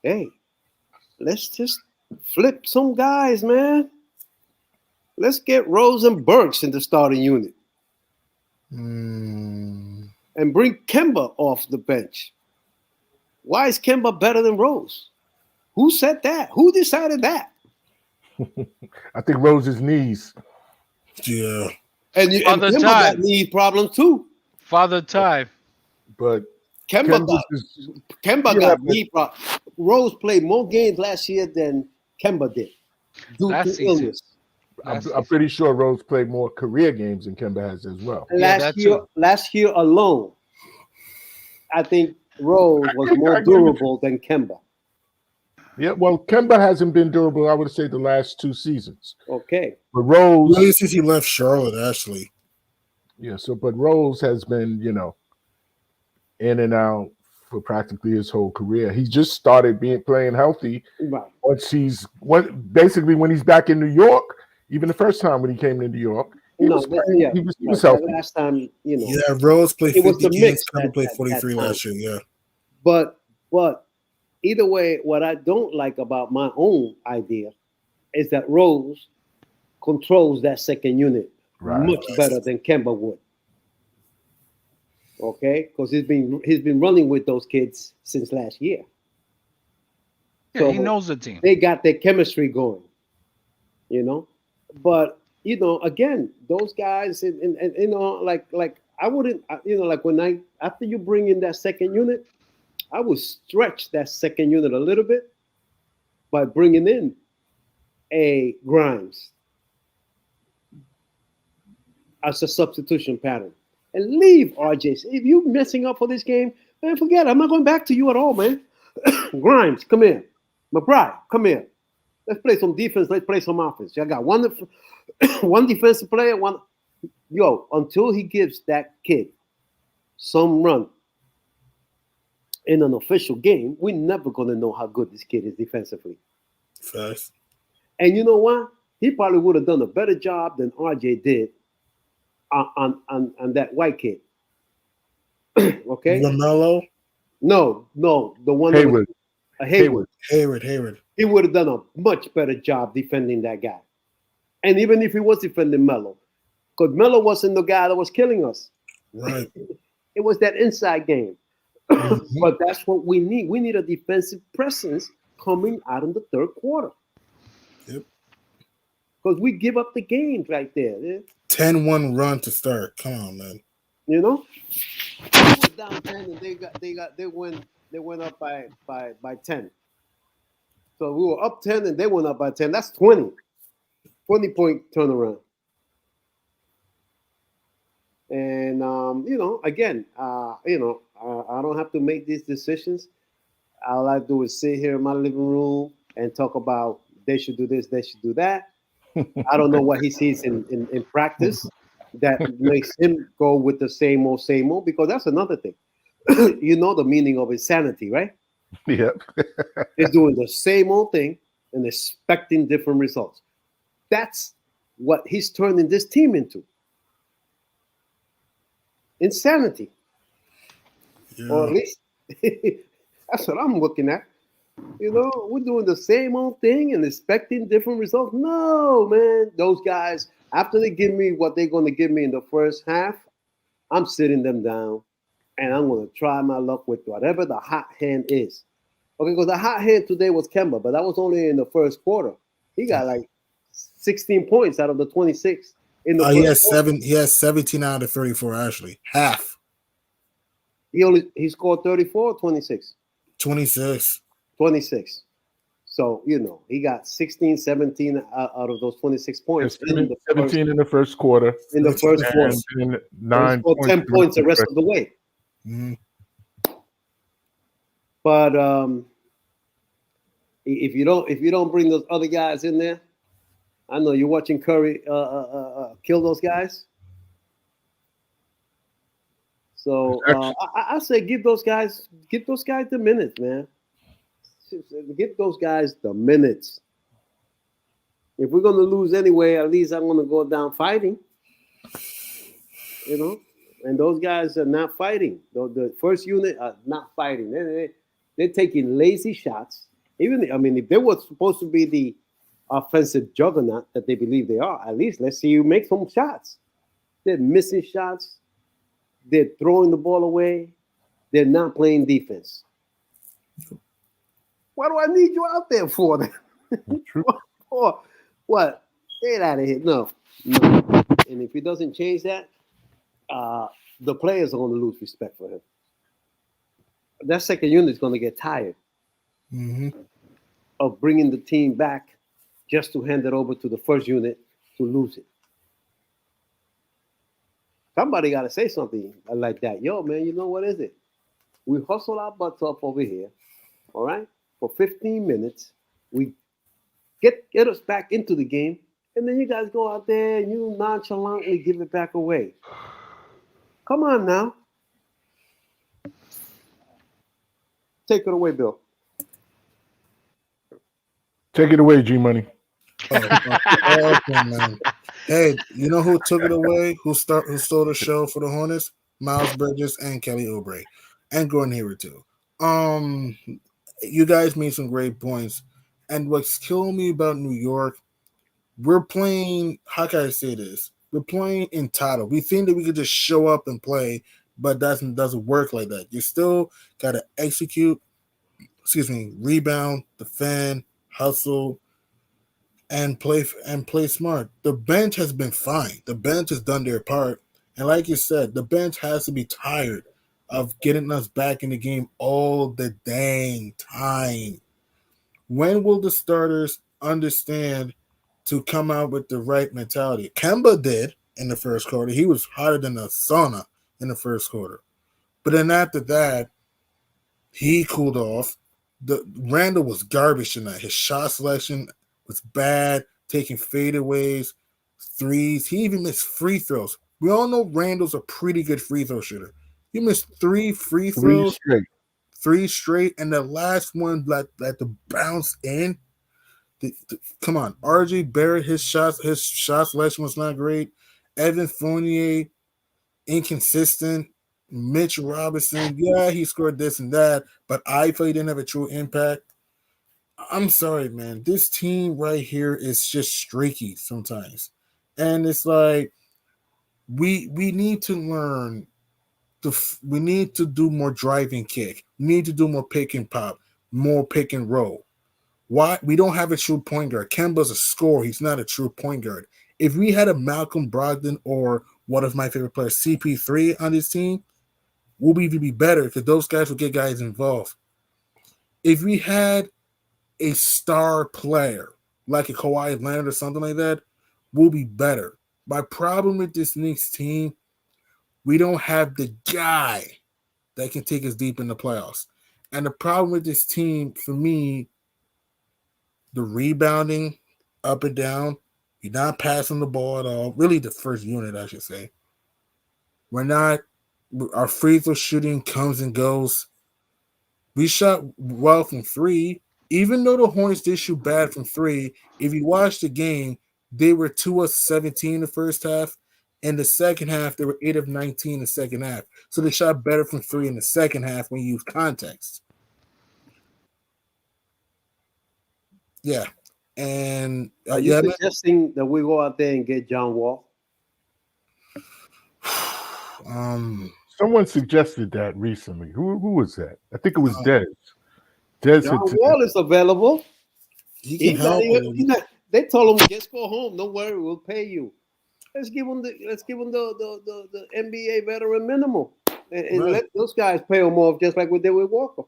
Hey, let's just flip some guys, man. Let's get Rose and Burks in the starting unit Mm. and bring Kemba off the bench. Why is Kemba better than Rose? Who said that? Who decided that? I think Rose's knees, Yeah. And Father Kemba got time. knee problems too. Father time. but Kemba Kemba's got is, Kemba yeah, got but knee problems. Rose played more games last year than Kemba did due Last to season. illness. I'm, Last I'm season. pretty sure Rose played more career games than Kemba has as well. Yeah, Last that year, too. last year alone, I think Rose was more I give it. durable than Kemba. Yeah, well, Kemba hasn't been durable, I would say, the last 2 seasons. Okay. But Rose, Really, since he left Charlotte, actually. yeah, but Rose has been, in and out for practically his whole career. He just started being playing healthy Right. basically when he's back in New York, even the first time when he came to New York, he No, was playing, yeah, he was right. That healthy. last time, Yeah, Rose played it was 50 the games. mix Kemba played that 43 time. last year. Yeah. But either way, what I don't like about my own idea is that Rose controls that second unit Right. much better than Kemba would. Okay, because he's been running with those kids since last year, Yeah, he so knows the team. they got their chemistry going. You know, but again, those guys, and like I wouldn't, like when after you bring in that second unit, I would stretch that second unit a little bit by bringing in a Grimes as a substitution pattern and leave RJ. If you messing up for this game, man, forget it. I'm not going back to you at all, man. Grimes, come here. McBride, come here. Let's play some defense. Let's play some offense. I got one one defensive player, until he gives that kid some run in an official game, we're never gonna know how good this kid is defensively. Facts. And you know what? He probably would have done a better job than RJ did on that white kid. Okay? LaMelo, No, the one that was Hayward. Hayward. Hayward. He would have done a much better job defending that guy. And even if he was defending Melo, because Melo wasn't the guy that was killing us. Right. It was that inside game. Mhm. But that's what we need. We need a defensive presence coming out in the third quarter. Yep. Because we give up the games right there. 10-1 run to start. Come on, man. You know? We were down 10 and they went up by 10. So we were up 10 and they went up by 10. That's 20. 20-point turnaround. And again, I don't have to make these decisions. All I do is sit here in my living room and talk about they should do this, they should do that. I don't know what he sees in practice that makes him go with the same old, because that's another thing. You know the meaning of insanity, right? Yep. He's doing the same old thing and expecting different results. That's what he's turning this team into. Insanity. Yeah. Or at least that's what I'm looking at. We're doing the same old thing and expecting different results. No, man. Those guys, after they give me what they're going to give me in the first half, I'm sitting them down and I'm going to try my luck with whatever the hot hand is. Okay, because the hot hand today was Kemba, but that was only in the first quarter. He got like 16 points out of the 26 in the first quarter. He has 17 out of 34, actually. Half. He scored 34 or 26. 26. 26. So, he got 16, 17 out of those 26 points in the 17 in the first quarter, quarter. and then So he 9 scored points 10 points the rest of the way. Mm-hmm. But if you don't bring those other guys in there, I know you're watching Curry kill those guys. So I say give those guys the minutes, man. Give those guys the minutes. If we're gonna lose anyway, at least I'm gonna go down fighting. And those guys are not fighting. The first unit are not fighting. They're taking lazy shots. If they were supposed to be the offensive juggernaut that they believe they are, at least let's see you make some shots. They're missing shots. They're throwing the ball away. They're not playing defense. What do I need you out there for then? What? Get out of here. No. And if he doesn't change that, the players are going to lose respect for him. That second unit is going to get tired of bringing the team back just to hand it over to the first unit to lose it. Somebody got to say something like that. Yo, man, what is it? We hustle our butts off over here, all right, for 15 minutes. We get us back into the game, and then you guys go out there and you nonchalantly give it back away. Come on now. Take it away, Bill. Take it away, G Money. Okay, man. Hey, you know who took it away? Who stole the show for the Hornets? Miles Bridges and Kelly Oubre, and Gordon Hayward too. You guys made some great points, and what's killing me about New York, we're playing. How can I say this? We're playing entitled. We think that we could just show up and play, but that doesn't work like that. You still got to execute. Rebound, defend, hustle, and play smart. The bench has been fine. The bench has done their part, and like you said, the bench has to be tired of getting us back in the game all the dang time. When will the starters understand to come out with the right mentality? Kemba did in the first quarter. He was hotter than a sauna in the first quarter. But then after that, he cooled off. Randall was garbage tonight. His shot selection was bad, taking fadeaways, threes. He even missed free throws. We all know Randall's a pretty good free throw shooter. He missed 3 free throws. 3 straight, and the last one let the bounce in. Come on, RJ Barrett, his shot selection was not great. Evan Fournier, inconsistent. Mitch Robinson, yeah, he scored this and that, but I feel he didn't have a true impact. I'm sorry, man. This team right here is just streaky sometimes, and it's like we need to learn. We need to do more driving kick. We need to do more pick and pop, more pick and roll. Why? We don't have a true point guard. Kemba's a scorer. He's not a true point guard. If we had a Malcolm Brogdon or one of my favorite players, CP3, on this team, we'll even be better because those guys will get guys involved. If we had a star player like a Kawhi Leonard or something like that, we'll be better. My problem with this Knicks team, we don't have the guy that can take us deep in the playoffs. And the problem with this team, for me, the rebounding up and down, you're not passing the ball at all. Really, the first unit, I should say. Our free throw shooting comes and goes. We shot well from 3. Even though the Hornets did shoot bad from 3, if you watch the game, they were 2 of 17 in the first half. In the second half, they were 8 of 19 in the second half. So they shot better from 3 in the second half when you use context. Yeah. And are you suggesting that we go out there and get John Wall? Someone suggested that recently. Who was that? I think it was Dez. John Wall is available. He can help. They told him, just go home. Don't worry, we'll pay you. Let's give him the NBA veteran minimum, and let those guys pay him off just like we did with Walker.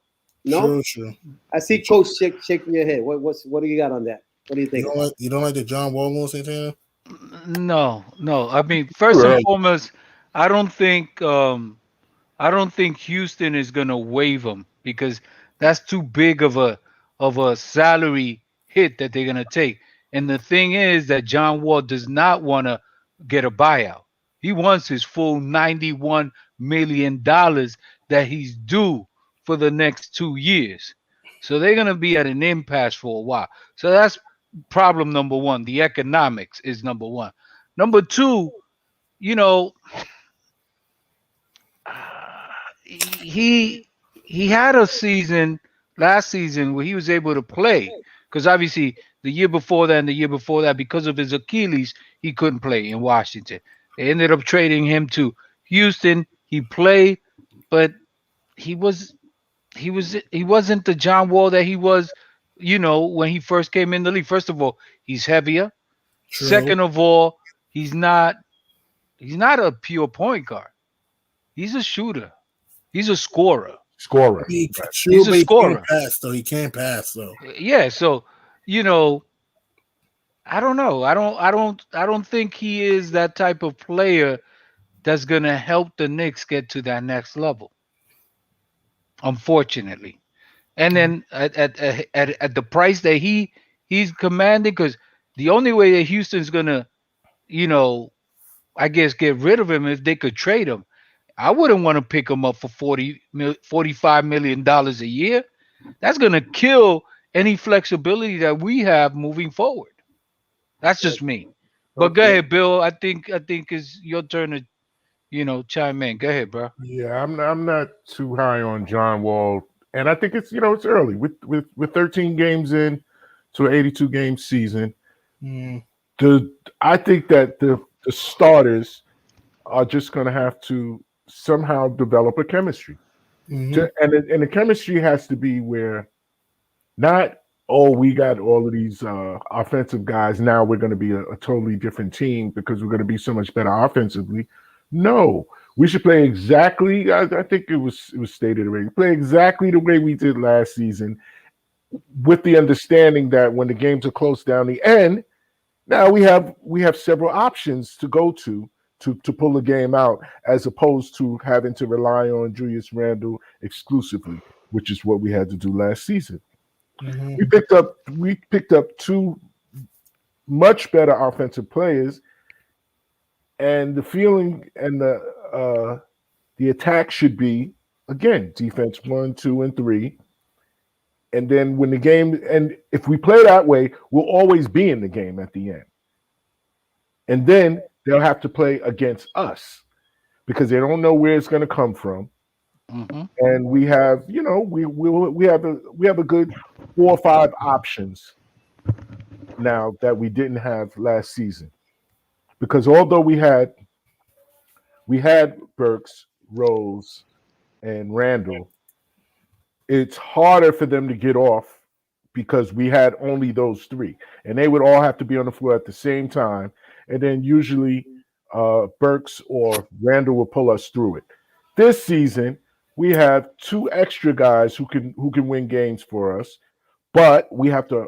No, True. I see Coach shaking your head. What do you got on that? What do you think? You don't like the John Wall move, Santana? No, no. I mean, first and Right. foremost, I don't think I don't think Houston is gonna waive him because that's too big of a salary hit that they're gonna take. And the thing is that John Wall does not want to get a buyout. He wants his full $91 million that he's due for the next 2 years. So they're gonna be at an impasse for a while. So that's problem number one. The economics is number one. Number two, you know, he had a season last season where he was able to play because obviously the year before that and the year before that because of his Achilles he couldn't play in Washington. They ended up trading him to Houston. He played, but he was he wasn't the John Wall that he was, when he first came in the league. First of all, he's heavier. True. Second of all, he's not a pure point guard. He's a shooter. He's a scorer. Scorer. True, He's a but he can't scorer. pass though. He can't pass though. Yeah, so you know, I don't know. I don't think he is that type of player that's gonna help the Knicks get to that next level. Unfortunately. And then at the price that he's commanding, because the only way that Houston's gonna, you know, I guess get rid of him if they could trade him. I wouldn't want to pick him up for $45 million a year. That's gonna kill any flexibility that we have moving forward. That's just me. But go Okay. ahead, Bill. I think it's your turn to chime in. Go ahead, bro. Yeah, I'm not too high on John Wall, and I think it's early with 13 games in to an 82 game season. Mm, The I think that the starters are just going to have to somehow develop a chemistry, hmm and the chemistry has to be where not, oh, we got all of these offensive guys. Now we're going to be a totally different team because we're going to be so much better offensively. No, we should play exactly. I think it was stated already. Play exactly the way we did last season, with the understanding that when the games are close down the end, now we have several options to go to pull the game out, as opposed to having to rely on Julius Randle exclusively, which is what we had to do last season. hmm We picked up two much better offensive players, and the feeling and the attack should be, again, defense 1, 2, and 3, and then when the game, and if we play that way, we'll always be in the game at the end, and then they'll have to play against us because they don't know where it's going to come from, Hmm. and we have we have a good 4 or 5 options now that we didn't have last season, because although we had Burks, Rose, and Randall, it's harder for them to get off because we had only those three, and they would all have to be on the floor at the same time, and then usually Burks or Randall will pull us through it. This season, we have 2 extra guys who can win games for us, but we have to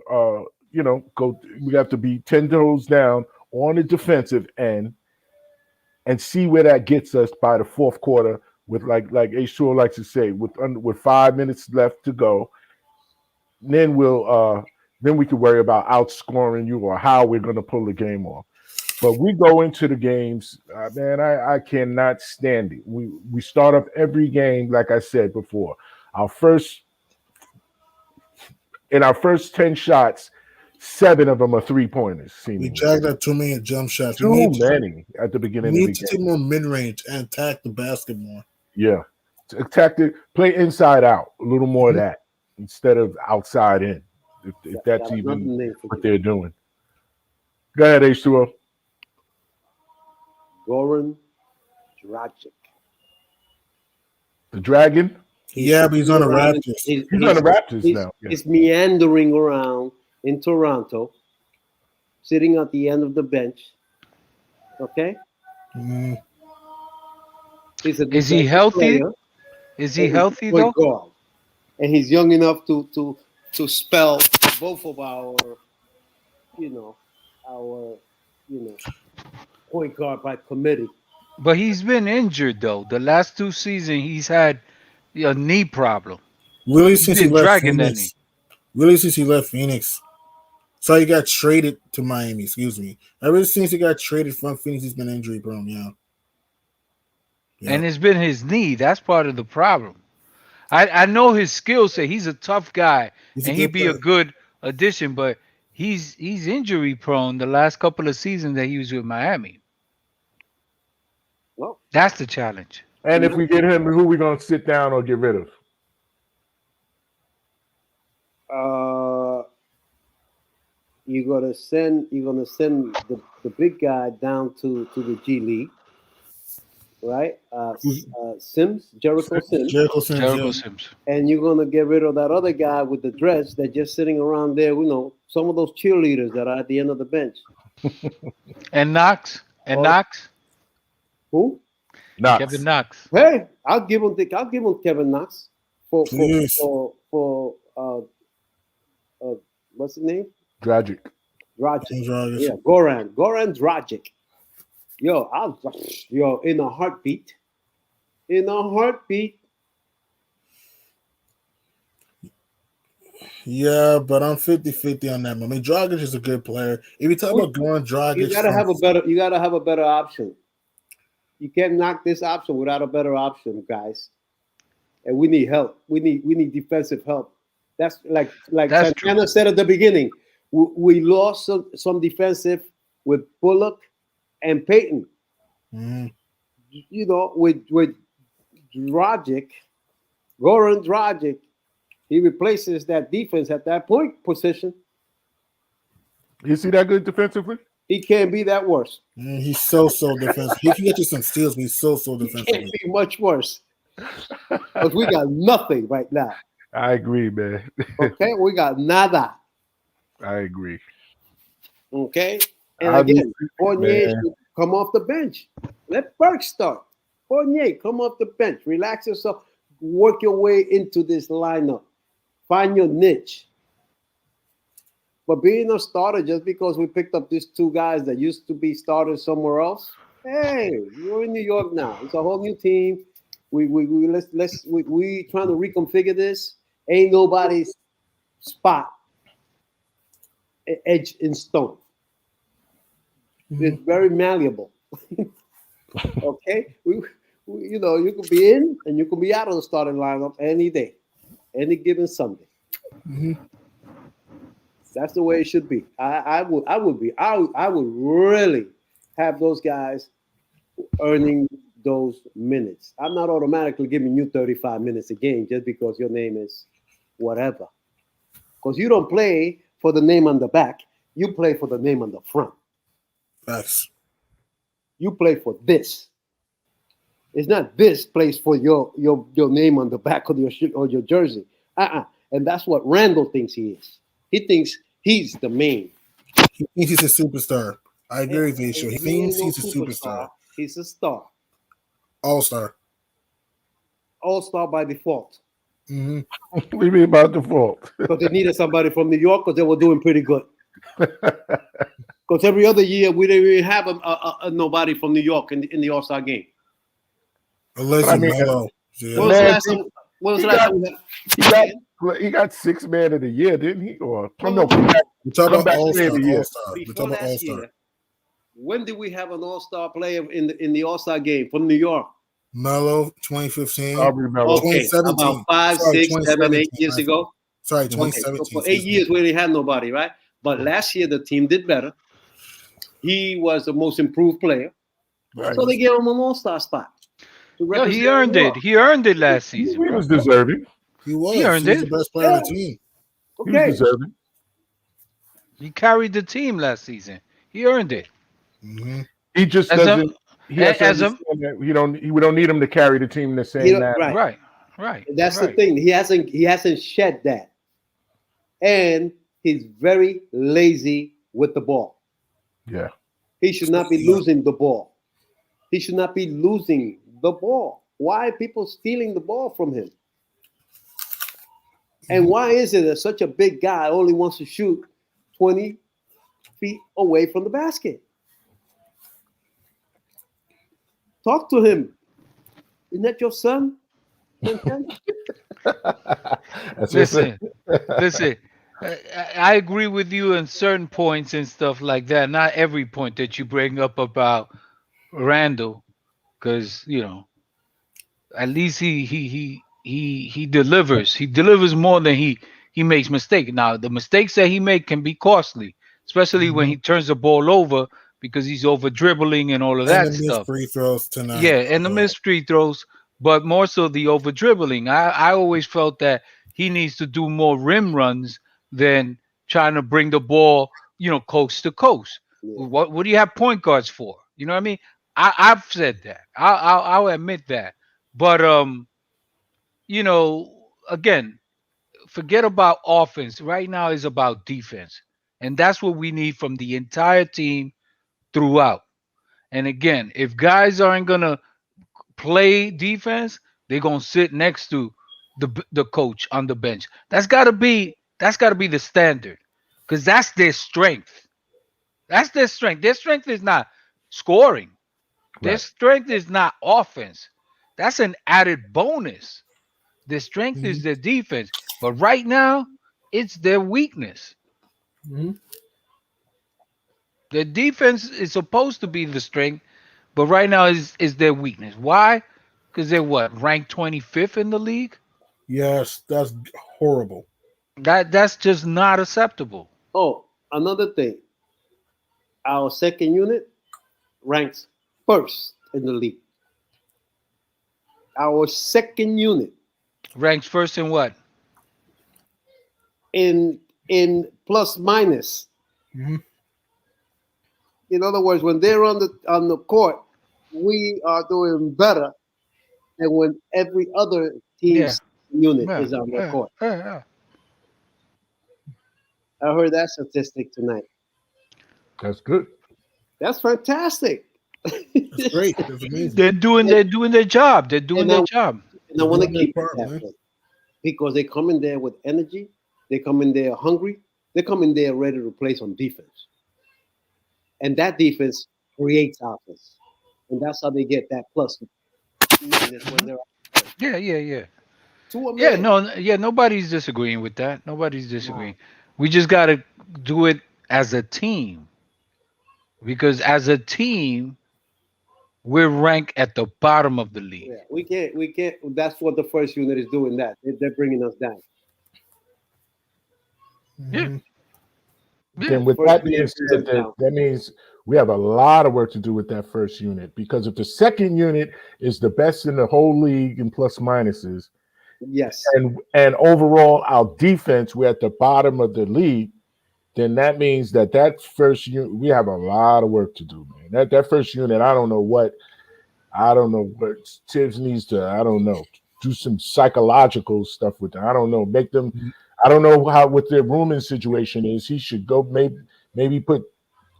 go. We have to be 10 toes down on the defensive end and see where that gets us by the fourth quarter. With like Ashur likes to say, with 5 minutes left to go, then we can worry about outscoring you or how we're going to pull the game off. But we go into the games, man. I cannot stand it. We start up every game, like I said before. Our first In our first 10 shots, 7 of them are 3 pointers. We Seemingly jacked up too many jump shots. too many at the We beginning of the need to take game. more mid range and attack the basket more. Yeah, attack it. Play inside out. A little more of that instead of outside in. If that's Got another even name for what this. they're doing. Go ahead, H2O. Goran Dragic. The Dragon. Yeah, but he's on the around- Raptors. He's on the Raptors he's- now. Yeah. He's meandering around in Toronto, sitting at the end of the bench. Okay? Mm, He's a Is he defensive healthy? player, Is he and he's a healthy point though? guard. and he's young enough to spell both of you know, our point guard by committee. But he's been injured though. The last 2 seasons he's had a knee problem. Really, He's since he been left dragging that knee. Phoenix. Really, since he left Phoenix. So he got traded to Miami. Excuse me. Ever since he got traded from Phoenix, he's been injury prone. Yeah. Yeah. And it's been his knee. That's part of the problem. I know his skill set. He's a tough guy, He's a and he'd good be a player. good addition. But he's injury prone the last couple of seasons that he was with Miami. Well, That's the challenge. And if we get him, who we gonna sit down or get rid of? you're gonna send the big guy down to the G League, right? Jericho Sims, Jericho Sims. Jericho Yeah. Sims. and you're gonna get rid of that other guy with the dress that's just sitting around there. Some of those cheerleaders that are at the end of the bench. And Knox. And Oh. Knox. Who? Knox. Kevin Knox. Hey, I'll give him Kevin Knox for Yes. what's his name? Dragic. Dragic. James Rodgers. Yeah, Goran Dragic. Yo, in a heartbeat. In a heartbeat. Yeah, but I'm 50-50 on that. I mean, Dragic is a good player. If you talk about going Dragic, You gotta have a better option. You can't knock this option without a better option, guys. And we need help. We need defensive help. That's like That's Santana said at the beginning. We lost some defensive with Bullock and Peyton. Mhm. With Dragic, Goran Dragic, he replaces that defense at that point position. Is he that good defensively? He can't be that worse. He's so defensive. He can get you some steals, but he's so He defensive. can't be much worse. Because we got nothing right now. I agree, man. Okay, we got nada. I agree. Okay, and I do again, too, Fournier man. should come off the bench. Let Burke start. Fournier, come off the bench. Relax yourself. Work your way into this lineup. Find your niche. But being a starter just because we picked up these two guys that used to be starters somewhere else, hey, you're in New York now. It's a whole new team. We trying to reconfigure this. Ain't nobody's spot edged in stone. It's very malleable. Okay, you could be in and you could be out of the starting lineup any day, any given Sunday. Mhm. That's the way it should be. I would really have those guys earning those minutes. I'm not automatically giving you 35 minutes a game just because your name is whatever. Because you don't play for the name on the back, you play for the name on the front. Facts. You play for this. It's not this place for your name on the back of your jersey. And that's what Randall thinks he is. He thinks he's the main. He thinks he's a superstar. I agree with you, sure. He thinks he's a superstar. He's a star. All-star. All-star by default. Mm-hmm. What do you mean about default? Because they needed somebody from New York because they were doing pretty good. Because every other year we didn't even have a nobody from New York in the All-Star game. Allegedly, Melo. When was the last time we had? He got 6th man of the year, didn't he? Or We're talking about All-Star. We're Before talking about last All-Star. year, when did we have an All-Star player in the All-Star game from New York? Melo, 2015. Probably Melo. Okay, 2017. about 5, Sorry, 6, 7, 8 years ago. Sorry, Okay, 2017. so for 8 years we didn't have nobody, right? But last year the team did better. He was the most improved player, Right. so they gave him an All-Star spot. No, he earned it. He earned it last He season. was deserving. He was. He earned He was it. the best player on the team. He Okay, was deserving. He carried the team last season. He earned it. Mm-hmm. He just As a- doesn't. He has to as a- understand that we don't need him to carry the team the same manner. right. Right. That's right. the thing. He hasn't shed that, and he's very lazy with the ball. Yeah. He should not be losing the ball. He should not be losing the ball. Why are people stealing the ball from him? And why is it that such a big guy only wants to shoot 20 feet away from the basket? Talk to him. Isn't that your son? That's Listen, listen. I agree with you on certain points and stuff like that. Not every point that you bring up about Randall, because at least he delivers. He delivers more than he makes mistakes. Now the mistakes that he make can be costly, especially when he turns the ball over because he's over dribbling and all of And the that missed stuff. free throws tonight. Yeah, and the missed free throws, but more so the over dribbling. I always felt that he needs to do more rim runs than trying to bring the ball, coast to coast. Yeah. What do you have point guards for? You know what I mean? I've said that. I'll admit that. But again, forget about offense. Right now is about defense, and that's what we need from the entire team throughout. And again, if guys aren't gonna play defense, they're gonna sit next to the coach on the bench. That's gotta be the standard, because that's their strength. That's their strength. Their strength is not scoring. Their right, strength is not offense. That's an added bonus. Their strength is Mhm. their defense. But right now, it's their weakness. Mhm. Their defense is supposed to be the strength, but right now is their weakness. Why? Because they're what, ranked 25th in the league? Yes, that's horrible. That's just not acceptable. Oh, another thing. Our second unit ranks first in the league. Our second unit Ranks first in what? in plus minus. Mhm. In other words, when they're on the court, we are doing better than when every other Yeah, team's unit yeah, is on their yeah, court. yeah, yeah. I heard that statistic tonight. that's good. That's fantastic. That's great. That's amazing. They're doing and, they're doing their job. They're doing and I, their job. and I They're want to doing their keep it part, that man. way because they come in there with energy. They come in there hungry. They come in there ready to play some defense. And that defense creates offense. And that's how they get that plus minus when Mhm. they're Yeah, yeah, yeah. to a Yeah, man. no, yeah, nobody's disagreeing with that. Nobody's Nah. disagreeing. We just got to do it as a team, because as a team, we're ranked at the bottom of the league. Yeah, we can't. That's what the first unit is doing. That they're bringing us down. Yeah, Mhm. yeah. Then with First that being unit brings said, us down. that means we have a lot of work to do with that first unit, because if the second unit is the best in the whole league in plus minuses, Yes. and overall our defense we're at the bottom of the league, then that means that first unit we have a lot of work to do, man. That first unit, I don't know what Tibbs needs to, I don't know, do some psychological stuff with them. I don't know, make them. I don't know how what their rooming situation is. He should go maybe put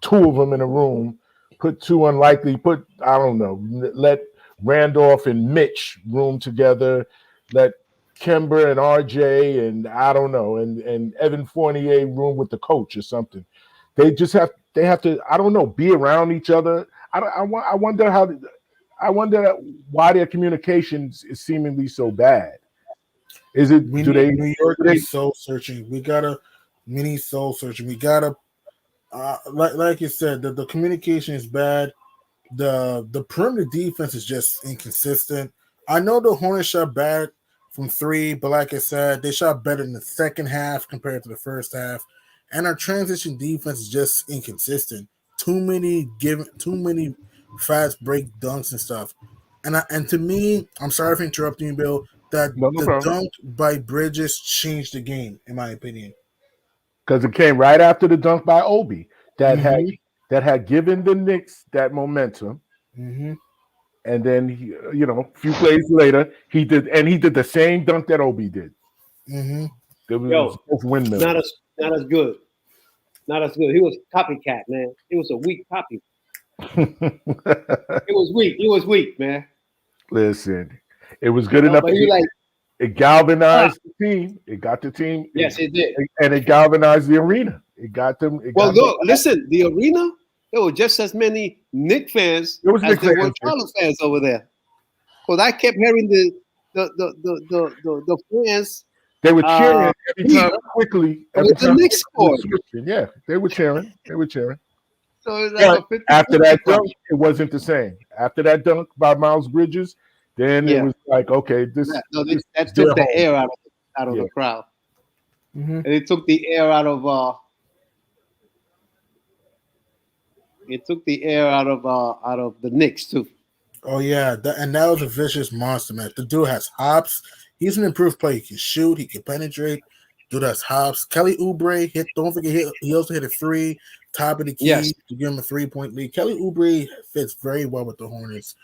two of them in a room, put two unlikely, put I don't know, let Randolph and Mitch room together, let Kimber and RJ and I don't know, and Evan Fournier room with the coach or something. They have to I don't know, be around each other. I wonder I wonder why their communications is seemingly so bad. Is it We do need they New York do they needs soul searching. We need soul searching. We gotta like you said, the communication is bad. The perimeter defense is just inconsistent. I know the Hornets shot bad from three, but like I said, they shot better in the second half compared to the first half. And our transition defense is just inconsistent. Too many fast break dunks and stuff. And to me, I'm sorry for interrupting you, Bill. That no the problem. dunk by Bridges changed the game, in my opinion. Because it came right after the dunk by Obi that had Mm-hmm. that had given the Knicks that momentum. Mm-hmm. And then a few plays later, he did the same dunk that Obi did. Mm-hmm. It was Yo, both not windmills. as not as good. Not as good. He was copycat, man. It was a weak copy. It was weak. It was weak, man. Listen, it was good enough But to he get. like It galvanized the team. It got the team. Yes, it did. And it galvanized the arena. It got them. Well, look, listen, the arena, there were just as many Knick fans There was as Knick there were fans, yeah. Charlotte fans over there. Because I kept hearing the fans They were cheering every yeah, time quickly. with Every the time Knicks they were scored. switching. Yeah, they were cheering. They were cheering. So it was like But a 50 after that dunk, it wasn't the same. After that dunk by Miles Bridges, then it Yeah. was like, okay, this No, this that is took their the home. air out of Yeah. the crowd. Mhm. And it took the air out of the Knicks too. Oh yeah, that was a vicious monster match. The dude has hops. He's an improved player. He can shoot. He can penetrate. Dude has hops. Kelly Oubre hit. Don't forget, he also hit a three, top of the key Yes. to give him a 3-point lead. Kelly Oubre fits very well with the Hornets.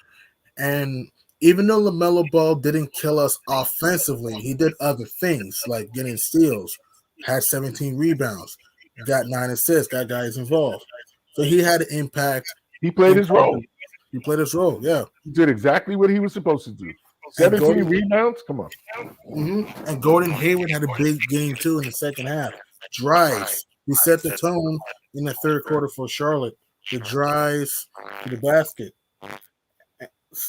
And even though LaMelo Ball didn't kill us offensively, he did other things like getting steals, had 17 rebounds, got 9 assists, got guys involved. So he had an impact. He played his role. He played his role, yeah. He did exactly what he was supposed to do. 17 rebounds? Come on. Mm-hmm. And Gordon Hayward had a big game too in the second half. Drives. He set the tone in the third quarter for Charlotte. The drives to the basket.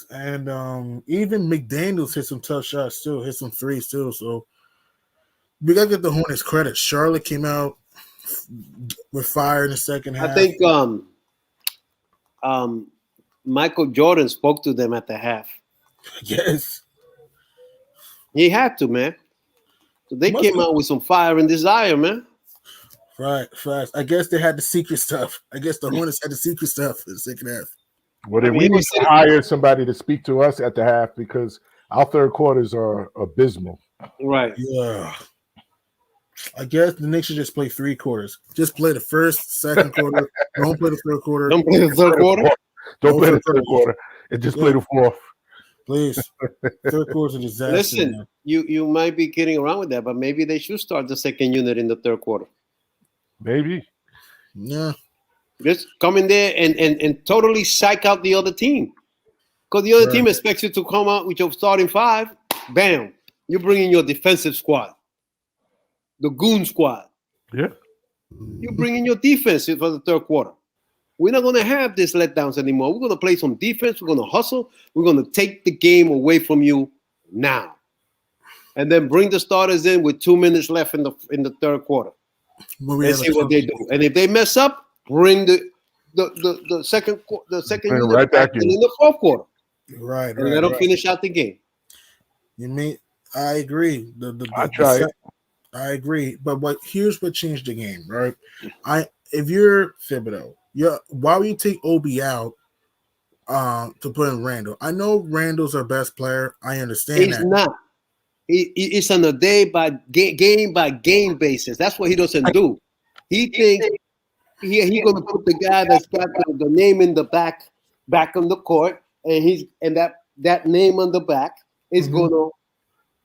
And even McDaniels hit some tough shots too, hit some threes too. So we gotta give the Hornets credit. Charlotte came out with fire in the second half. I think Michael Jordan spoke to them at the half. Yes. He had to, man. So they Must came have. out with some fire and desire, man. Right, fast. I guess they had the secret stuff. I guess the Hornets had the secret stuff in the second half. Well, then I mean, we he need was to sitting- hire somebody to speak to us at the half because our third quarters are abysmal. Right. Yeah. I guess the Knicks should just play 3 quarters. Just play the first, second quarter. Don't play the third quarter. Don't play the third quarter. Don't play the third quarter and just play the fourth. Please. Third quarter's a disaster. Listen, man. you might be kidding around with that, but maybe they should start the second unit in the third quarter. Maybe. Yeah. Just come in there and totally psych out the other team. Because the other team expects you to come out with your starting 5. Bam. You bring in your defensive squad. The goon squad. Yeah. You bring in your defense for the third quarter. We're not going to have these letdowns anymore. We're going to play some defense. We're going to hustle. We're going to take the game away from you now. And then bring the starters in with 2 minutes left in the third quarter. And see what they do. And if they mess up, bring the second unit right back in the fourth quarter. Right. And let them finish out the game. You mean I agree. I try it. I agree. But here's what changed the game, right? If you're Thibodeau, why would you take Obi out to put in Randall? I know Randall's our best player. I understand He's that. not. It's on a game by game basis. That's what he doesn't do. He thinks he's gonna put the guy that's got the name in the back on the court, and that name on the back is gonna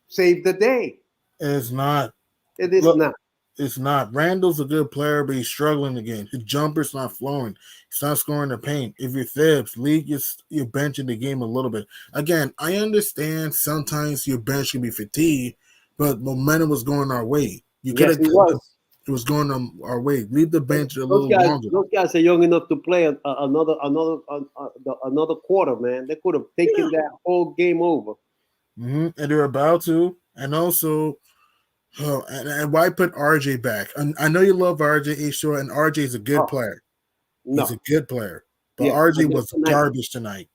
save the day. It's not. It is Look, not. It's not. Randall's a good player, but he's struggling again. His jumper's not flowing. He's not scoring the paint. If you're Thibs, lead your bench in the game a little bit. Again, I understand sometimes your bench can be fatigued, but momentum was going our way. Yes, it was. It was going our way. Leave the bench a little longer. Those guys are young enough to play another quarter, man. They could have taken that whole game over. And they're about to. And also, and why put RJ back? I know you love RJ, sure, and RJ is a good player. No. He's a good player. But Yeah, RJ was tonight. garbage tonight.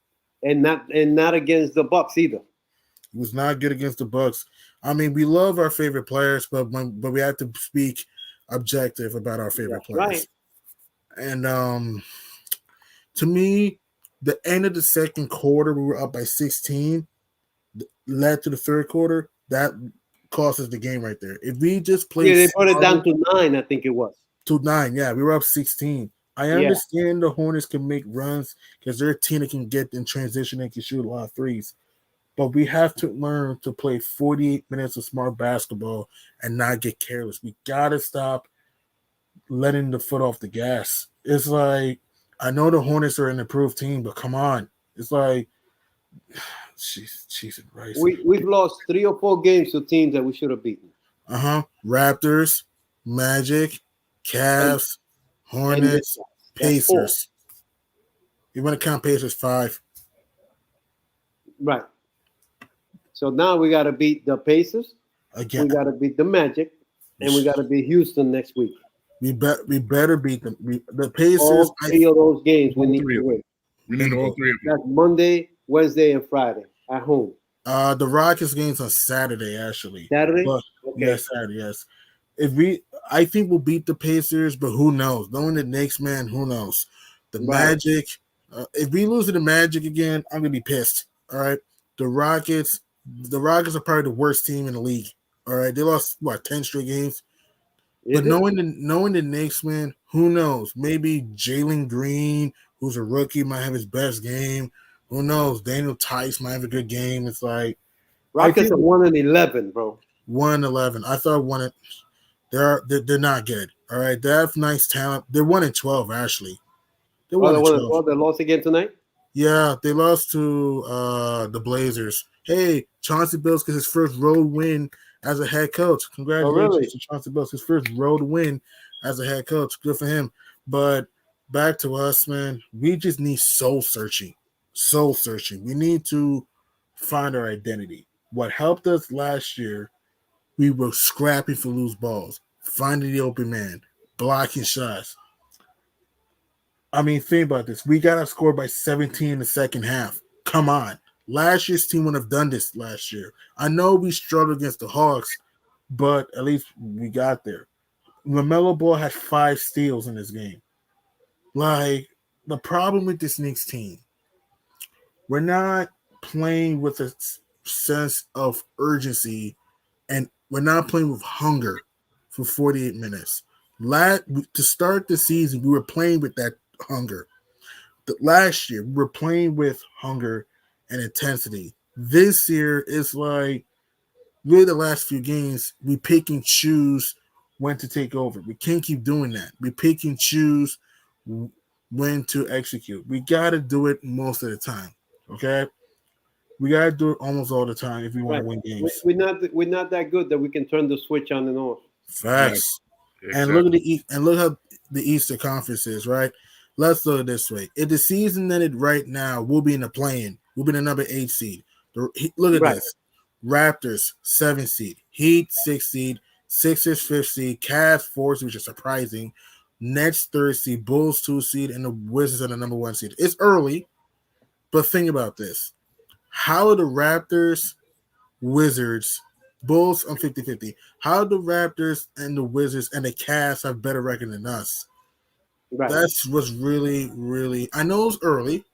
And not against the Bucks either. He was not good against the Bucks. I mean, we love our favorite players, but we have to speak objective about our favorite players. Right. And to me, the end of the second quarter, we were up by 16, led to the third quarter. That cost us the game right there. If we just played, they put it down to 9, I think it was. To 9, yeah, we were up 16. I understand the Hornets can make runs because they're a team that can get in transition and can shoot a lot of threes. But we have to learn to play 48 minutes of smart basketball and not get careless. We got to stop letting the foot off the gas. It's like, I know the Hornets are an improved team, but come on. It's like, Jesus Christ. We've lost 3 or 4 games to teams that we should have beaten. Raptors, Magic, And Cavs, and Hornets, that's 4. Pacers. You want to count Pacers 5? Right. So now we got to beat the Pacers. Again, We got to beat the Magic, and we got to beat Houston next week. we better beat them. The Pacers. All 3 of those games we All need 3 to of them. win. We need all 3 of them. That's Monday, Wednesday, and Friday at home. The Rockets game's on Saturday, actually. Saturday? But, Okay. Yes, Saturday, yes. I think we'll beat the Pacers, but who knows? Knowing the Knicks, man, who knows? The Right. Magic, if we lose to the Magic again, I'm gonna be pissed. All right. The Rockets are probably the worst team in the league. All right. They lost 10 straight games. Is But it? knowing the Knicks, man, who knows? Maybe Jalen Green, who's a rookie, might have his best game. Who knows? Daniel Tice might have a good game. It's like Rockets are 1-11, bro. 1-11. I thought they're not good. All right, they have nice talent. They're 1-12 actually. They're Oh, 1-12. they lost again tonight? Yeah, they lost to the Blazers. Hey, Chauncey Billups gets his first road win as a head coach. Congratulations really? to Chauncey Billups, his first road win as a head coach. Good for him. But back to us, man. We just need soul searching. Soul searching. We need to find our identity. What helped us last year, we were scrapping for loose balls, finding the open man, blocking shots. I mean, think about this. We got to score by 17 in the second half. Come on. Last year's team wouldn't have done this last year. I know we struggled against the Hawks, but at least we got there. LaMelo Ball had 5 steals in this game. Like, the problem with this Knicks team, we're not playing with a sense of urgency, and we're not playing with hunger for 48 minutes. To start the season, we were playing with that hunger. Last year, we were playing with hunger and intensity. This year, it's like really the last few games, we pick and choose when to take over. We can't keep doing that. We pick and choose when to execute. We got to do it most of the time. Okay? We got to do it almost all the time if we want to win games. We're not that good that we can turn the switch on and off. Facts. Yeah, And look at look how the Eastern Conference is, right? Let's look at it this way. If the season ended right now, we'll be in the play-in. We'll be in the number 8 seed. Look at this. Raptors, 7 seed. Heat, 6 seed. Sixers, 5th seed. Cavs, 4 seed, which is surprising. Nets, 3rd seed. Bulls, 2 seed. And the Wizards are the number 1 seed. It's early, but think about this. How are the Raptors, Wizards, Bulls on 50-50? How the Raptors and the Wizards and the Cavs have better record than us? Right. That's what's really, really. I know it's early,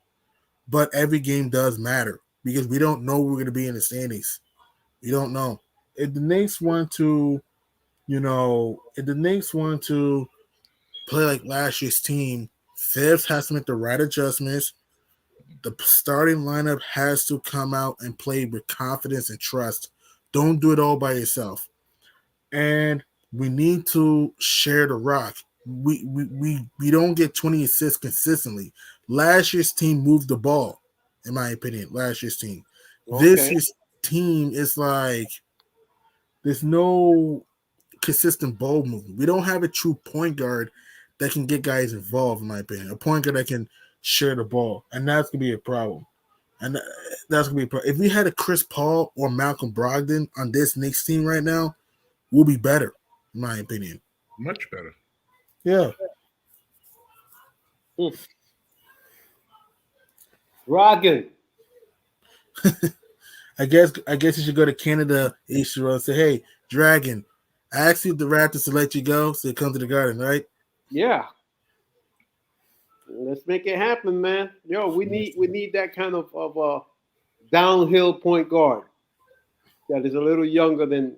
but every game does matter because we don't know where we're going to be in the standings. We don't know. If the Knicks want to, play like last year's team, Thibs has to make the right adjustments. The starting lineup has to come out and play with confidence and trust. Don't do it all by yourself. And we need to share the rock. We don't get 20 assists consistently. Last year's team moved the ball, in my opinion. Last year's team. Okay. This year's team is like there's no consistent ball movement. We don't have a true point guard that can get guys involved, in my opinion. A point guard that can share the ball, and that's gonna be a problem. And that's gonna be a problem. If we had a Chris Paul or Malcolm Brogdon on this Knicks team right now, we'll be better, in my opinion. much better. Yeah. Rockin'. I guess you should go to Canada, Ishiro, and say, "Hey, Dragon, I asked you the Raptors to let you go, so you come to the Garden, right?" Yeah. Let's make it happen, man. Yo, we need that kind of a downhill point guard that is a little younger than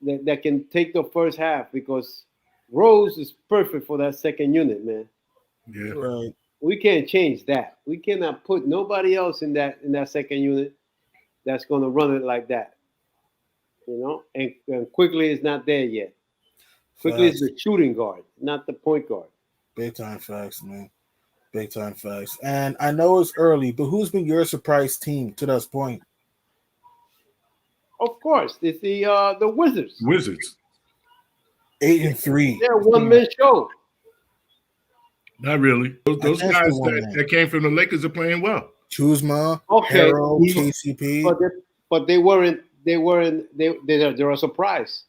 that can take the first half, because Rose is perfect for that second unit, man. Yeah. Right. We can't change that. We cannot put nobody else in that second unit that's going to run it like that. And Quickly is not there yet. Quickly is the shooting guard, not the point guard. Big time facts, man. Big time facts. And I know it's early, but who's been your surprise team to this point? Of course, it's the Wizards. Wizards. 8-3. They're a one-man show. Not really. Those can't say guys one that, man. that came from the Lakers are playing well. Kuzma, Okay, Harrell, KCP. but they weren't. They're a surprise.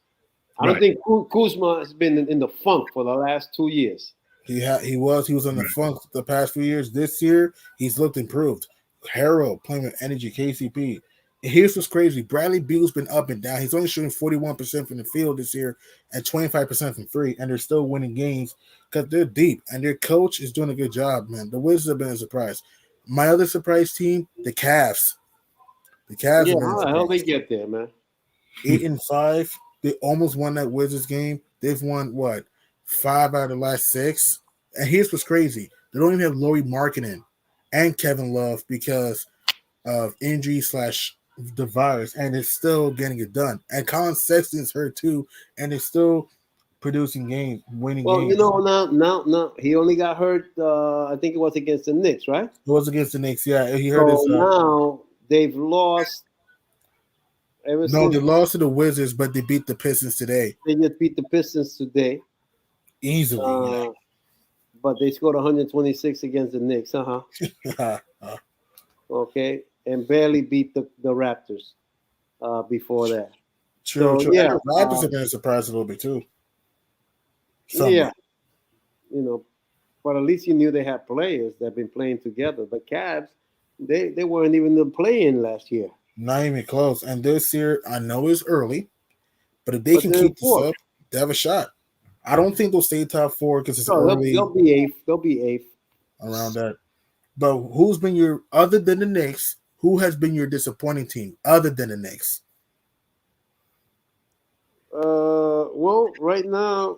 I don't Right. think Kuzma has been in the funk for the last 2 years. He was on the Right. funk the past few years. This year, he's looked improved. Harrell playing with energy, KCP. And here's what's crazy. Bradley Beal's been up and down. He's only shooting 41% from the field this year and 25% from three, and they're still winning games because they're deep and their coach is doing a good job, man. The Wizards have been a surprise. My other surprise team, the Cavs. The Cavs Yeah, have been a how the hell they surprise. get there, man? 8-5. They almost won that Wizards game. They've won what 5 out of the last 6. And here's what's crazy: they don't even have Laurie Markkinen and Kevin Love because of injury slash the virus, and it's still getting it done. And Colin Sexton's hurt too, and they're still producing games, winning Well, games. now he only got hurt. I think it was against the Knicks, right? It was against the Knicks. Yeah, he hurt So his. now they've lost. Ever No, since they lost to the Wizards, but they beat the Pistons today they just beat the Pistons today, easily. but they scored 126 against the Knicks. Yeah. Okay, and barely beat the Raptors before that. True. So, True. yeah, And the Raptors have been a surprise a little bit too. Somewhat. Yeah, but at least you knew they had players that have been playing together. The Cavs, they weren't even the play-in last year. Not even close. And this year, I know it's early, but if they But can they're keep this fourth. up, they have a shot. I don't think they'll stay top 4 because it's No, early they'll be eighth. They'll be eighth. around that. But who's been your other than the Knicks? Who has been your disappointing team other than the Knicks? Well, right now,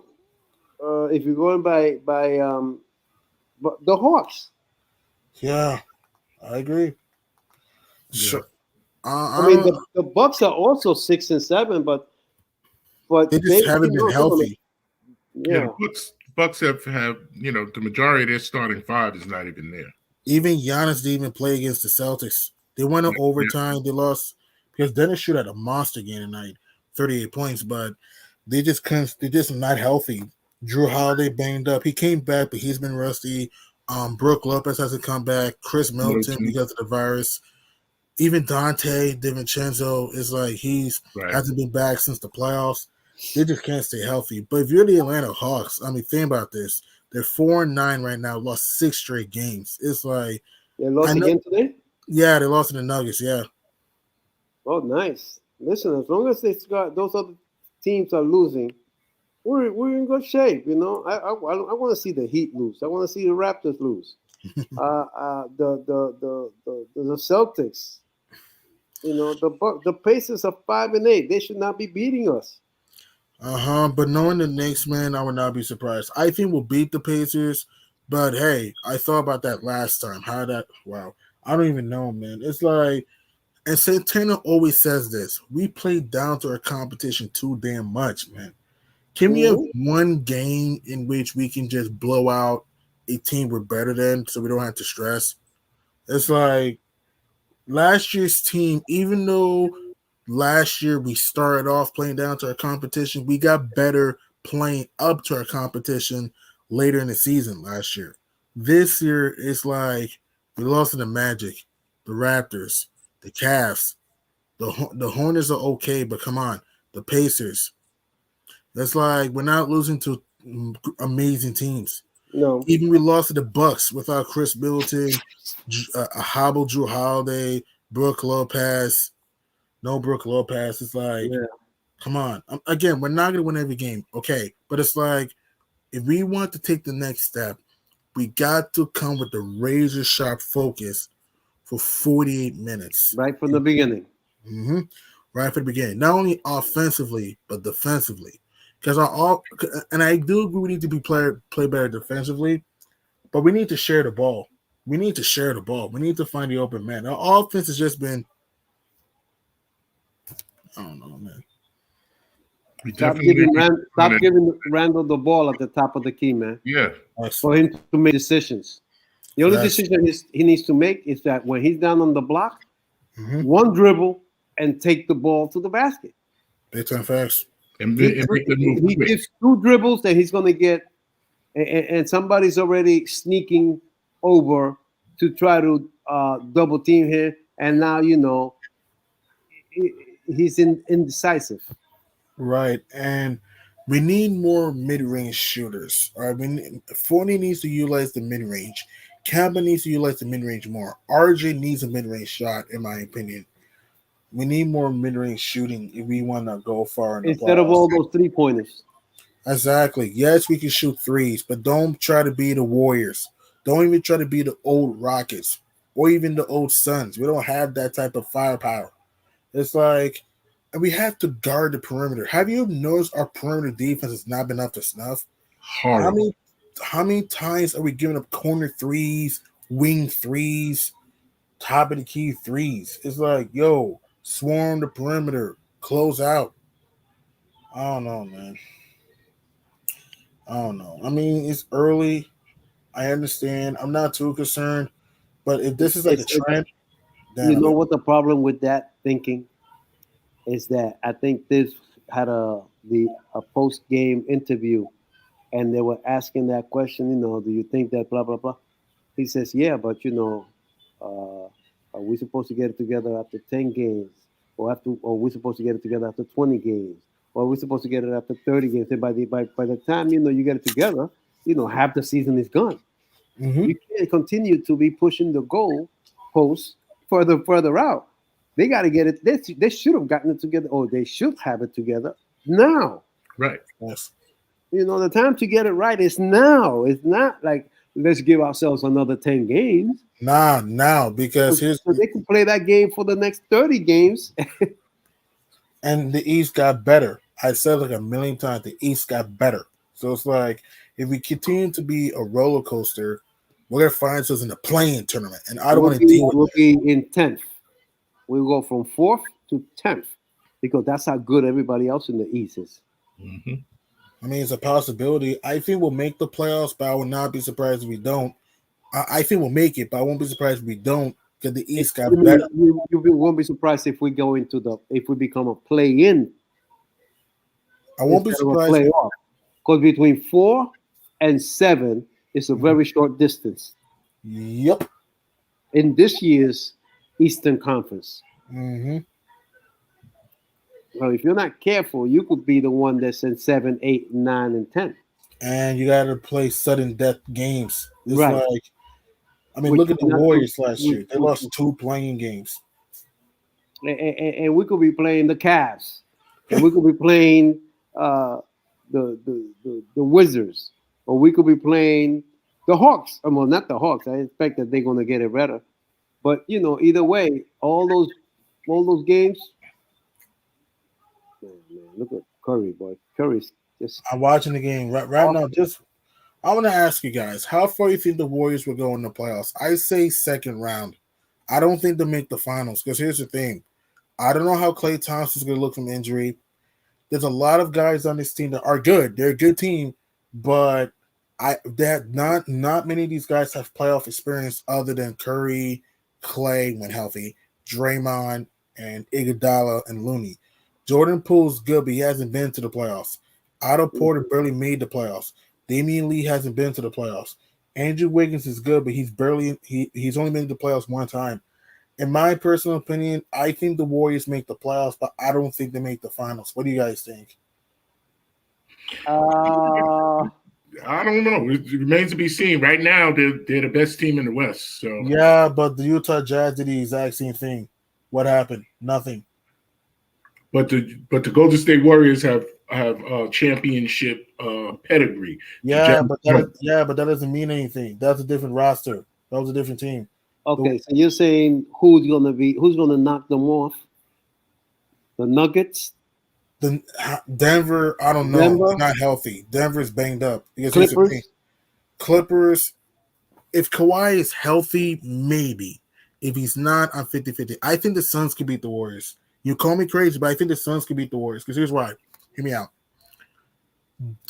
if you're going by but the Hawks. Yeah, I agree. Yeah. Sure. I mean, the Bucks are also 6 and 7, but they just haven't been healthy. Yeah. Bucks have the majority of their starting 5 is not even there. Even Giannis didn't even play against the Celtics. They went in overtime. They lost because Dennis shoot at a monster game tonight, 38 points, but they just couldn't. They're just not healthy. Drew Holiday banged up. He came back, but he's been rusty. Brooke Lopez hasn't come back. Chris Middleton because of the virus. Even Dante DiVincenzo is like hasn't been back since the playoffs. They just can't stay healthy. But if you're the Atlanta Hawks, I mean, think about this. They're 4-9 right now, lost 6 straight games. It's like They lost again today? Yeah, they lost to the Nuggets, yeah. Oh, nice. Listen, as long as those other teams are losing, we're in good shape, I want to see the Heat lose. I want to see the Raptors lose. The Celtics. The Pacers are 5-8. They should not be beating us. But knowing the Knicks, man, I would not be surprised. I think we'll beat the Pacers, but hey, I thought about that last time. Wow. I don't even know, man. It's like, and Santana always says this: we play down to our competition too damn much, man. Can we have one game in which we can just blow out a team we're better than so we don't have to stress? It's like last year's team, even though last year we started off playing down to our competition, we got better playing up to our competition later in the season last year. This year, it's like we lost to the Magic, the Raptors, the Cavs. The Hornets are okay, but come on, the Pacers. That's like we're not losing to amazing teams. No. Even we lost to the Bucks without Chris Middleton, a hobble Drew Holiday, Brooke Lopez. No Brooke Lopez. It's like, come on. Again, we're not going to win every game. Okay. But it's like, if we want to take the next step, we got to come with the razor sharp focus for 48 minutes. Right from the beginning. Mm-hmm. Right from the beginning. Not only offensively, but defensively. Because and I do agree we need to play better defensively, but we need to share the ball. We need to share the ball. We need to find the open man. Our offense has just been, I don't know, man. Stop giving Randall the ball at the top of the key, man. Yeah. For him to make decisions. The only Facts. decision he needs to make is that when he's down on the block, Mm-hmm. one dribble and take the ball to the basket. Big time facts. And, He, and make the move he quick. gives two dribbles, then he's going to get, and somebody's already sneaking over to try to double team him. And now, he's indecisive. Right, and we need more mid-range shooters. All right, Fournier needs to utilize the mid-range. Kemba needs to utilize the mid-range more. RJ needs a mid-range shot, in my opinion. We need more mid-range shooting if we want to go far in the Instead of playoffs. all those 3-pointers. Exactly. Yes, we can shoot threes, but don't try to be the Warriors. Don't even try to be the old Rockets or even the old Suns. We don't have that type of firepower. It's like, and we have to guard the perimeter. Have you noticed our perimeter defense has not been up to snuff? How Horrible. many how many times are we giving up corner threes, wing threes, top of the key threes? It's like, yo, swarm the perimeter, close out. I don't know, man. I don't know. I mean, it's early. I understand. I'm not too concerned. But if this is like a It's trend, then You I'm know what the problem with that thinking is, that I think this had a post game interview, and they were asking that question. Do you think that blah blah blah? He says, yeah, but are we supposed to get it together after 10 games, or we supposed to get it together after 20 games, or are we supposed to get it after 30 games? And by the time you get it together, half the season is gone. Mhm. You can't continue to be pushing the goal post further out. They got to get it. They should have gotten it together, or they should have it together now. Right. Yes. The time to get it right is now. It's not like let's give ourselves another 10 games. Nah, now because So, here's so they can play that game for the next 30 games. and the East got better. I said like a million times, the East got better. So it's like if we continue to be a roller coaster, we're gonna find ourselves in the playing tournament, and I don't we'll want to be deal with we'll that. be in 10th. We'll go from 4th to 10th because that's how good everybody else in the East is. Hmm. I mean, it's a possibility. I think we'll make the playoffs, but I would not be surprised if we don't. I think we'll make it, but I won't be surprised if we don't because the East You got better. mean you won't be surprised if we go if we become a play-in I won't be instead of a surprised. playoff? Because between 4 and 7 is a very short distance Yep. in this year's Eastern Conference. Hmm. So if you're not careful, you could be the one that's in 7, 8, 9, and 10. And you got to play sudden death games. It's Right. like, I mean, Which look at the we're not Warriors last year. They which, lost 2 playing games. and we could be playing the Cavs, and we could be playing the Wizards, or we could be playing the Hawks. Well, not the Hawks. I expect that they're going to get it better. But either way, all those games. Man, look at Curry, boy. Curry's just I'm watching the game right now. Just I want to ask you guys, how far you think the Warriors will go in the playoffs? I say second round. I don't think they'll make the finals because here's the thing. I don't know how Klay Thompson's going to look from injury. There's a lot of guys on this team that are good. They're a good team, but that not many of these guys have playoff experience other than Curry, Clay when healthy, Draymond, and Iguodala and Looney. Jordan Poole's good, but he hasn't been to the playoffs. Otto Porter barely made the playoffs. Damian Lee hasn't been to the playoffs. Andrew Wiggins is good, but he's only been to the playoffs one time. In my personal opinion, I think the Warriors make the playoffs, but I don't think they make the finals. What do you guys think? uh, I don't know. It remains to be seen. Right now, they're the best team in the West. So, Yeah, but the Utah Jazz did the exact same thing. What happened? Nothing. but the Golden State Warriors have championship pedigree. The Jazz But that doesn't mean anything. That's a different roster. That was a different team. okay, so you're saying who's gonna knock them off? The Nuggets, The Denver, I don't know. Denver, They're not healthy. Denver's banged up. Because here's the thing. Clippers. Clippers, if Kawhi is healthy, maybe. If he's not, I'm 50-50. I think the Suns can beat the Warriors. You call me crazy, but I think the Suns can beat the Warriors. Because here's why. Hear me out.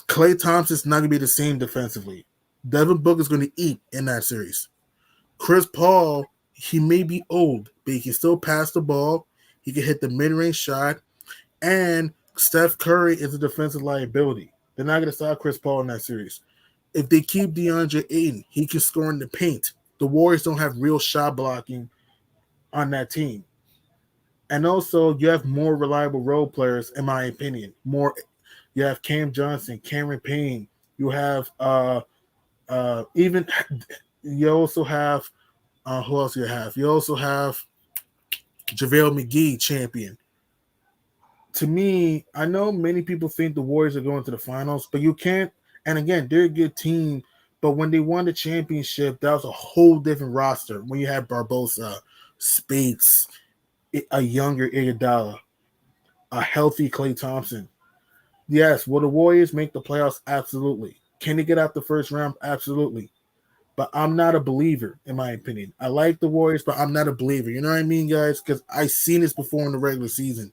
Klay Thompson's not going to be the same defensively. Devin Booker's going to eat in that series. Chris Paul, he may be old, but he can still pass the ball. He can hit the mid-range shot, and Steph Curry is a defensive liability. They're not going to stop Chris Paul in that series. If they keep DeAndre Ayton, he can score in the paint. The Warriors don't have real shot blocking on that team. And also, you have more reliable role players, in my opinion. You have Cam Johnson, Cameron Payne. You have even you also have who else you have? You also have JaVale McGee, champion. To me, I know many people think the Warriors are going to the finals, but you can't. And again, they're a good team. But when they won the championship, that was a whole different roster. When you had Barbosa, Spates, a younger Iguodala, a healthy Klay Thompson. Yes, will the Warriors make the playoffs? Absolutely. Can they get out the first round? Absolutely. But I'm not a believer, in my opinion. I like the Warriors, but I'm not a believer. You know what I mean, guys? Because I've seen this before in the regular season.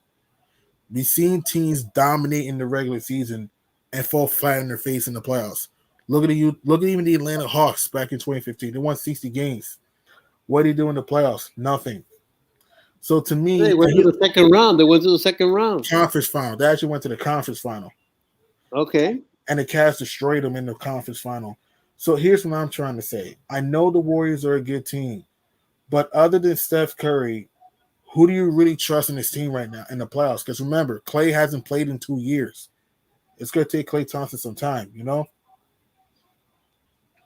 We've seen teams dominate in the regular season and fall flat in their face in the playoffs. Look at even the Atlanta Hawks back in 2015. They won 60 games. What did they do in the playoffs? Nothing. So to me, They went to the second round. They went to the second round. conference final. They actually went to the conference final. Okay. And the Cavs destroyed them in the conference final. So here's what I'm trying to say. I know the Warriors are a good team, but other than Steph Curry, who do you really trust in this team right now in the playoffs? Because remember, Klay hasn't played in 2 years. It's going to take Klay Thompson some time, you know?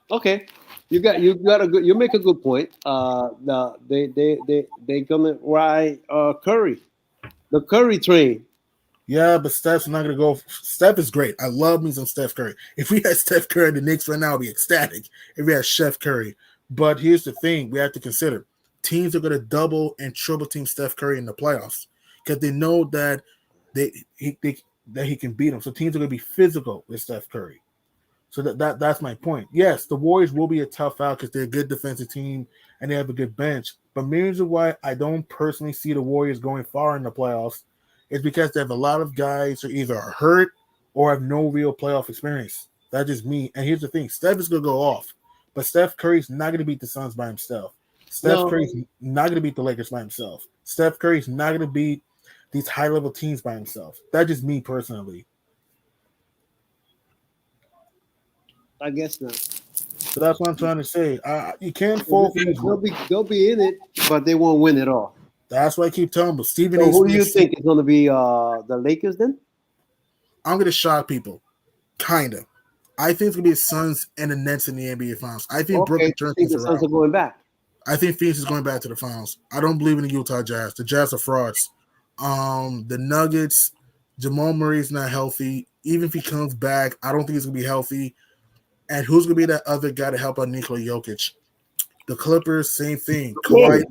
Okay. You make a good point. They gonna ride Curry, the Curry train. Yeah, but Steph's not going to go. Steph is great. I love me some Steph Curry. If we had Steph Curry in the Knicks right now, I'd be ecstatic. If we had Steph Curry. But here's the thing we have to consider. Teams are going to double and triple team Steph Curry in the playoffs because they know that that he can beat them. So teams are going to be physical with Steph Curry. So that's my point. Yes, the Warriors will be a tough out because they're a good defensive team and they have a good bench. But main reason why I don't personally see the Warriors going far in the playoffs is because they have a lot of guys who either are hurt or have no real playoff experience. That's just me. And here's the thing: Steph is going to go off, but Steph Curry's not going to beat the Suns by himself. Steph Curry's not going to beat the Lakers by himself. Steph Curry's not going to beat these high-level teams by himself. That's just me personally. I guess not. So that's what I'm trying to say. You can't fall. They'll be in it, but they won't win it all. That's why I keep telling them. Stephen So A. who do you Smith, think is going to be the Lakers then? I'm going to shock people. Kind of. I think it's going to be the Suns and the Nets in the NBA Finals. I think Brooklyn turns think this the Suns around. are going back. I think Phoenix is going back to the finals. I don't believe in the Utah Jazz. The Jazz are frauds. The Nuggets, Jamal Murray's not healthy. Even if he comes back, I don't think he's going to be healthy. And who's going to be that other guy to help out Nikola Jokic? The Clippers, same thing. Kawhi,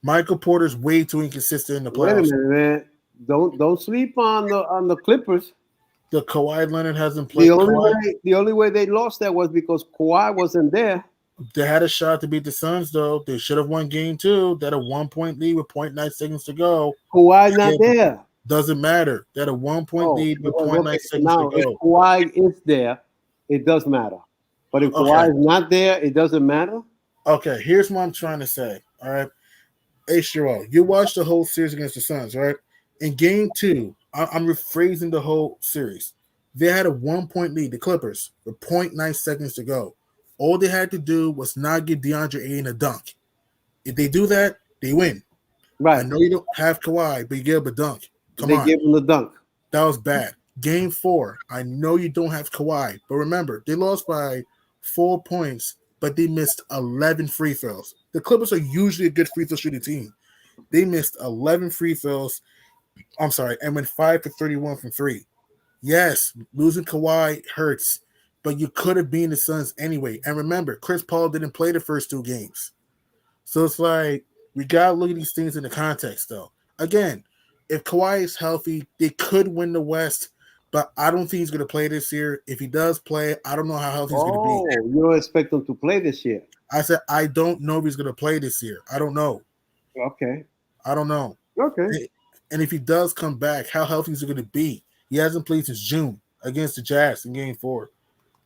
Michael Porter's way too inconsistent in the Wait a playoffs. minute, man. Don't sleep on the Clippers. The Kawhi Leonard hasn't played. The only way they lost that was because Kawhi wasn't there. They had a shot to beat the Suns, though. They should have won game 2. They had a 1-point lead with 0.9 seconds to go. Kawhi not there. Doesn't matter. They had a 1-point lead with 0.9 seconds now, to go. If Kawhi is there, it does matter. But if Kawhi is not there, it doesn't matter. Okay, here's what I'm trying to say. All right. Hey, Sherelle, you watched the whole series against the Suns, right? In game 2, I'm rephrasing the whole series. They had a 1-point lead, the Clippers, with 0.9 seconds to go. All they had to do was not give DeAndre Ayton a dunk. If they do that, they win. Right. I know you don't have Kawhi, but you give him a dunk. They gave him the dunk. That was bad. Game 4, I know you don't have Kawhi, but remember, they lost by 4 points, but they missed 11 free throws. The Clippers are usually a good free throw shooting team. They missed 11 free throws. I'm sorry, and went 5 for 31 from 3. Yes, losing Kawhi hurts, but you could have been the Suns anyway. And remember, Chris Paul didn't play the first 2 games. So it's like, we got to look at these things in the context, though. Again, if Kawhi is healthy, they could win the West, but I don't think he's going to play this year. If he does play, I don't know how healthy he's going to be. You don't expect him to play this year? I said, I don't know if he's going to play this year. I don't know. Okay. I don't know. Okay. And if he does come back, how healthy is he going to be? He hasn't played since June against the Jazz in game 4.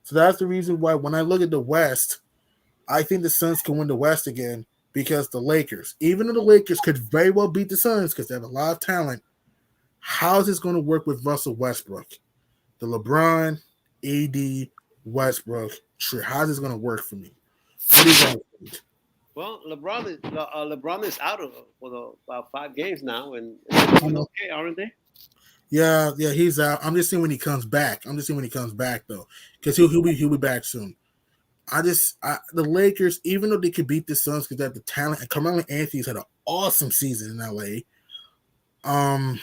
So that's the reason why when I look at the West, I think the Suns can win the West again because the Lakers, even though the Lakers could very well beat the Suns because they have a lot of talent, how is this going to work with Russell Westbrook? The LeBron, AD, Westbrook, how's this going to work for me? What do you guys think? Well, LeBron is out of for about 5 games now, and they're doing okay, aren't they? Yeah, he's out. I'm just seeing when he comes back. Though, because he'll be back soon. The Lakers, even though they could beat the Suns because they have the talent, and Carmelo Anthony's had an awesome season in LA. I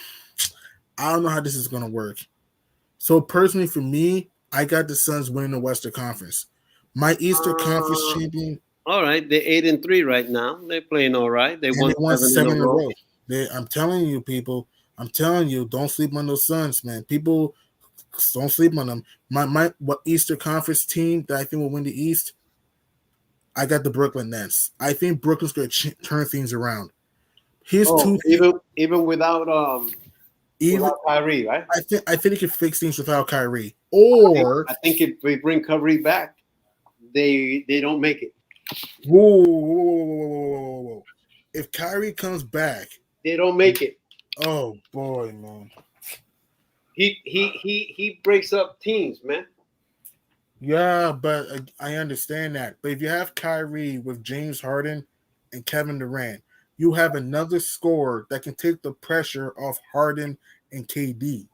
don't know how this is gonna work. So personally, for me, I got the Suns winning the Western Conference. My Eastern Conference champion. All right, they're 8-3 right now. They're playing all right. They won 7 in a row. I'm telling you, people. I'm telling you, don't sleep on those Suns, man. People, don't sleep on them. What Eastern Conference team that I think will win the East? I got the Brooklyn Nets. I think Brooklyn's going to turn things around. Here's two things. Even without Kyrie, right? I think he can fix things without Kyrie. Or I think if we bring Kyrie back, they don't make it. Whoa. If Kyrie comes back, they don't make it. Oh boy, man. He breaks up teams, man. Yeah, but I understand that. But if you have Kyrie with James Harden and Kevin Durant, you have another scorer that can take the pressure off Harden and KD.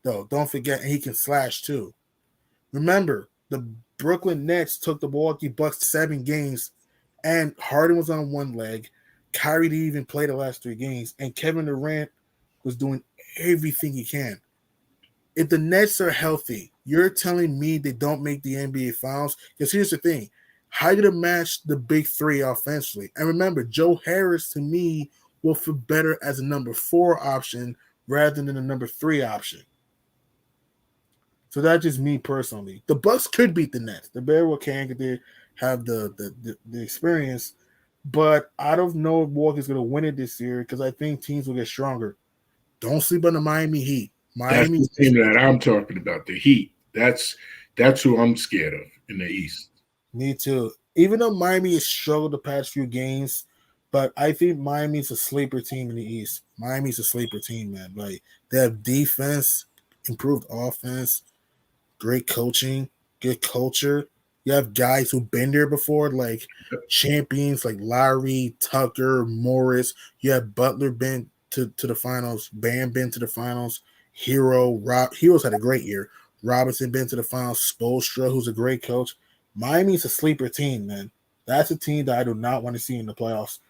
Though, don't forget, and he can slash too. Remember, the Brooklyn Nets took the Milwaukee Bucks 7 games, and Harden was on one leg. Kyrie didn't even play the last 3 games, and Kevin Durant was doing everything he can. If the Nets are healthy, you're telling me they don't make the NBA Finals? Because here's the thing. How are you going to match the big 3 offensively? And remember, Joe Harris, to me, will feel better as a number 4 option rather than a number 3 option. So that's just me personally. The Bucks could beat the Nets. The very well can because they have the experience. But I don't know if Milwaukee's going to win it this year because I think teams will get stronger. Don't sleep on the Miami Heat. That's the team that I'm talking about, the Heat. That's who I'm scared of in the East. Me too. Even though Miami has struggled the past few games, but I think Miami's a sleeper team in the East. Miami's a sleeper team, man. Like, they have defense, improved offense, great coaching, good culture. You have guys who've been there before, like champions like Lowry, Tucker, Morris. You have Butler been to the finals, Bam been to the finals, Hero's had a great year. Robinson been to the finals, Spoelstra, who's a great coach. Miami's a sleeper team, man. That's a team that I do not want to see in the playoffs.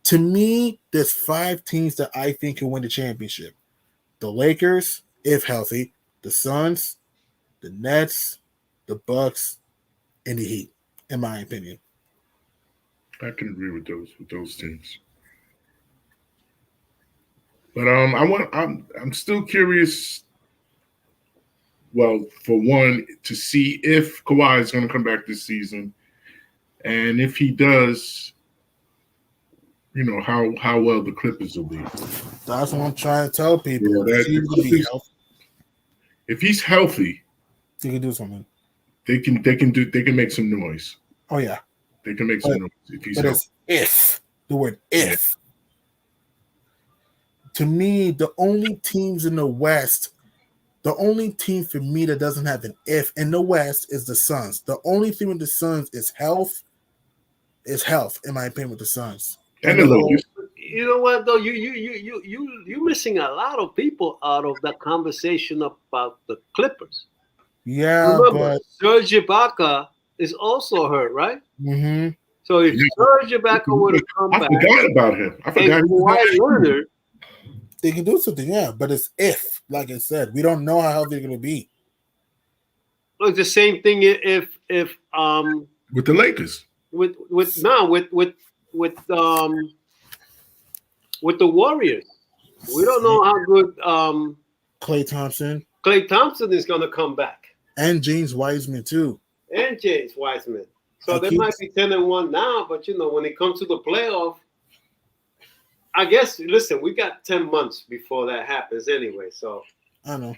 To me, there's 5 teams that I think can win the championship. The Lakers, if healthy, the Suns, the Nets, the Bucks, and the Heat, in my opinion. I can agree with those teams. But I'm still curious. Well, for one, to see if Kawhi is going to come back this season, and if he does, how well the Clippers will be. That's what I'm trying to tell people. If he's healthy, he can do something. They can make some noise. Oh yeah, they can make some noise if he's healthy. If the word if. Yeah. To me, the only teams in the West, the only team for me that doesn't have an if in the West is the Suns. The only thing with the Suns is health, in my opinion, with the Suns. And the Lakers. You know what though? You're missing a lot of people out of that conversation about the Clippers. Yeah, remember, Serge Ibaka is also hurt, right? Mm-hmm. So if Serge Ibaka would have come back, I forgot about him. I forgot. Kawhi Leonard, they can do something, yeah, but it's if, like I said, we don't know how healthy they're going to be. Look, the same thing if with the Lakers, with the Warriors, we don't know how good Klay Thompson is going to come back, and James Wiseman too, So they might be 10-1 now, but when it comes to the playoff. I guess, listen, we got 10 months before that happens anyway. So I know.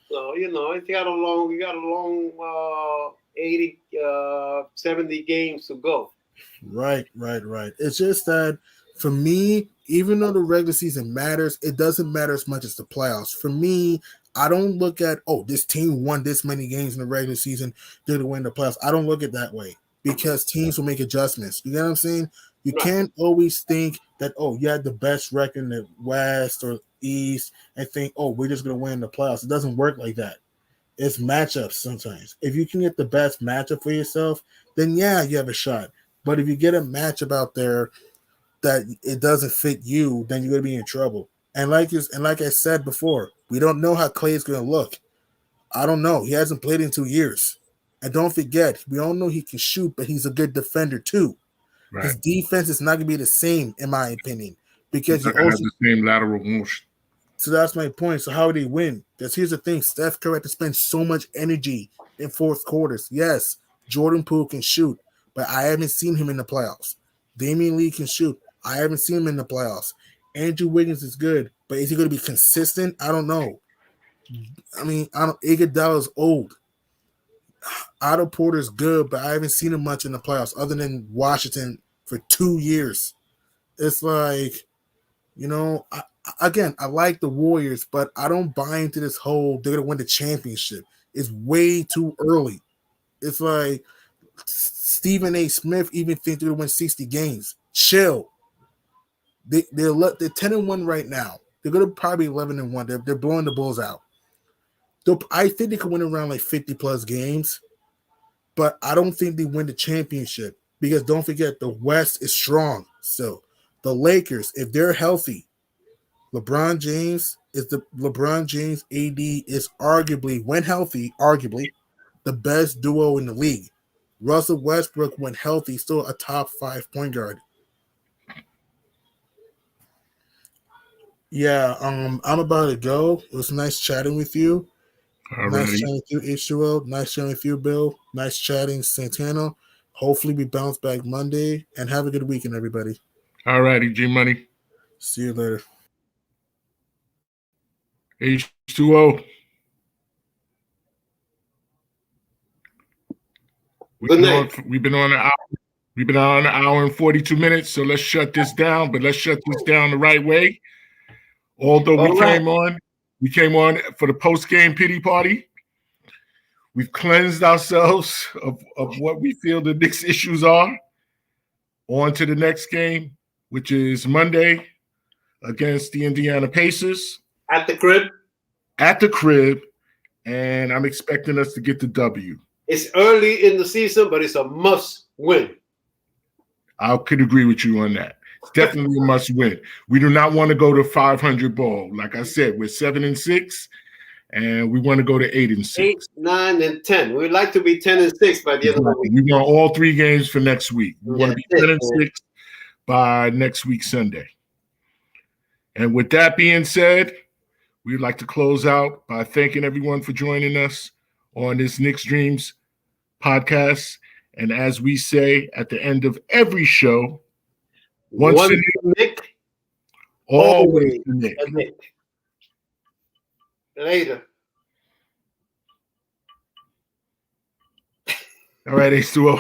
So we got a long 80, 70 games to go. Right. It's just that for me, even though the regular season matters, it doesn't matter as much as the playoffs. For me, I don't look at, oh, this team won this many games in the regular season, they're going to win the playoffs. I don't look at it that way because teams will make adjustments. You get what I'm saying? You Right. can't always think that, oh, you had the best record in the West or East and think, oh, we're just going to win the playoffs. It doesn't work like that. It's matchups sometimes. If you can get the best matchup for yourself, then yeah, you have a shot. But if you get a matchup out there that it doesn't fit you, then you're gonna be in trouble. And like I said before, we don't know how Clay's gonna look. I don't know. He hasn't played in 2 years. And don't forget, we all know he can shoot, but he's a good defender too. Right. His defense is not gonna be the same, in my opinion, because He's you not gonna also. have the same lateral motion. So that's my point. So how would he win? Because here's the thing: Steph Curry had to spend so much energy in fourth quarters. Yes, Jordan Poole can shoot, but I haven't seen him in the playoffs. Damian Lee can shoot. I haven't seen him in the playoffs. Andrew Wiggins is good, but is he going to be consistent? I don't know. I mean, Iguodala's old. Otto Porter's good, but I haven't seen him much in the playoffs other than Washington for 2 years. It's like, I like the Warriors, but I don't buy into this whole they're going to win the championship. It's way too early. It's like Stephen A. Smith even think they're going to win 60 games. Chill. They're 10-1 right now. They're going to probably 11-1. They're blowing the Bulls out. I think they could win around like 50-plus games, but I don't think they win the championship because don't forget, the West is strong still. The Lakers, if they're healthy, LeBron James AD is arguably, when healthy, the best duo in the league. Russell Westbrook, when healthy, still a top 5 point guard. Yeah, I'm about to go. It was nice chatting with you. Nice Alrighty. chatting with you, H2O. Nice chatting with you, Bill. Nice chatting, Santana. Hopefully we bounce back Monday and have a good weekend, everybody. Alrighty, G Money. See you later. H2O. Good night. We've been on an hour. We've been on an hour and 42 minutes, so let's shut this down. But let's shut this down the right way. Although we came on for the post-game pity party. We've cleansed ourselves of what we feel the Knicks' issues are. On to the next game, which is Monday against the Indiana Pacers. At the crib. And I'm expecting us to get the W. It's early in the season, but it's a must win. I could agree with you on that. It's definitely a must win. We do not want to go to 500 ball. Like I said, we're 7-6, and we want to go to 8-6. 8, 9, and 10. We'd like to be 10-6 by the end of the week. We want all 3 games for next week. We want to be 10-6 by next week, Sunday. And with that being said, we'd like to close out by thanking everyone for joining us on this Knicks Dreams podcast. And as we say at the end of every show, once a Knick, always a Knick. Later. All right, H2O.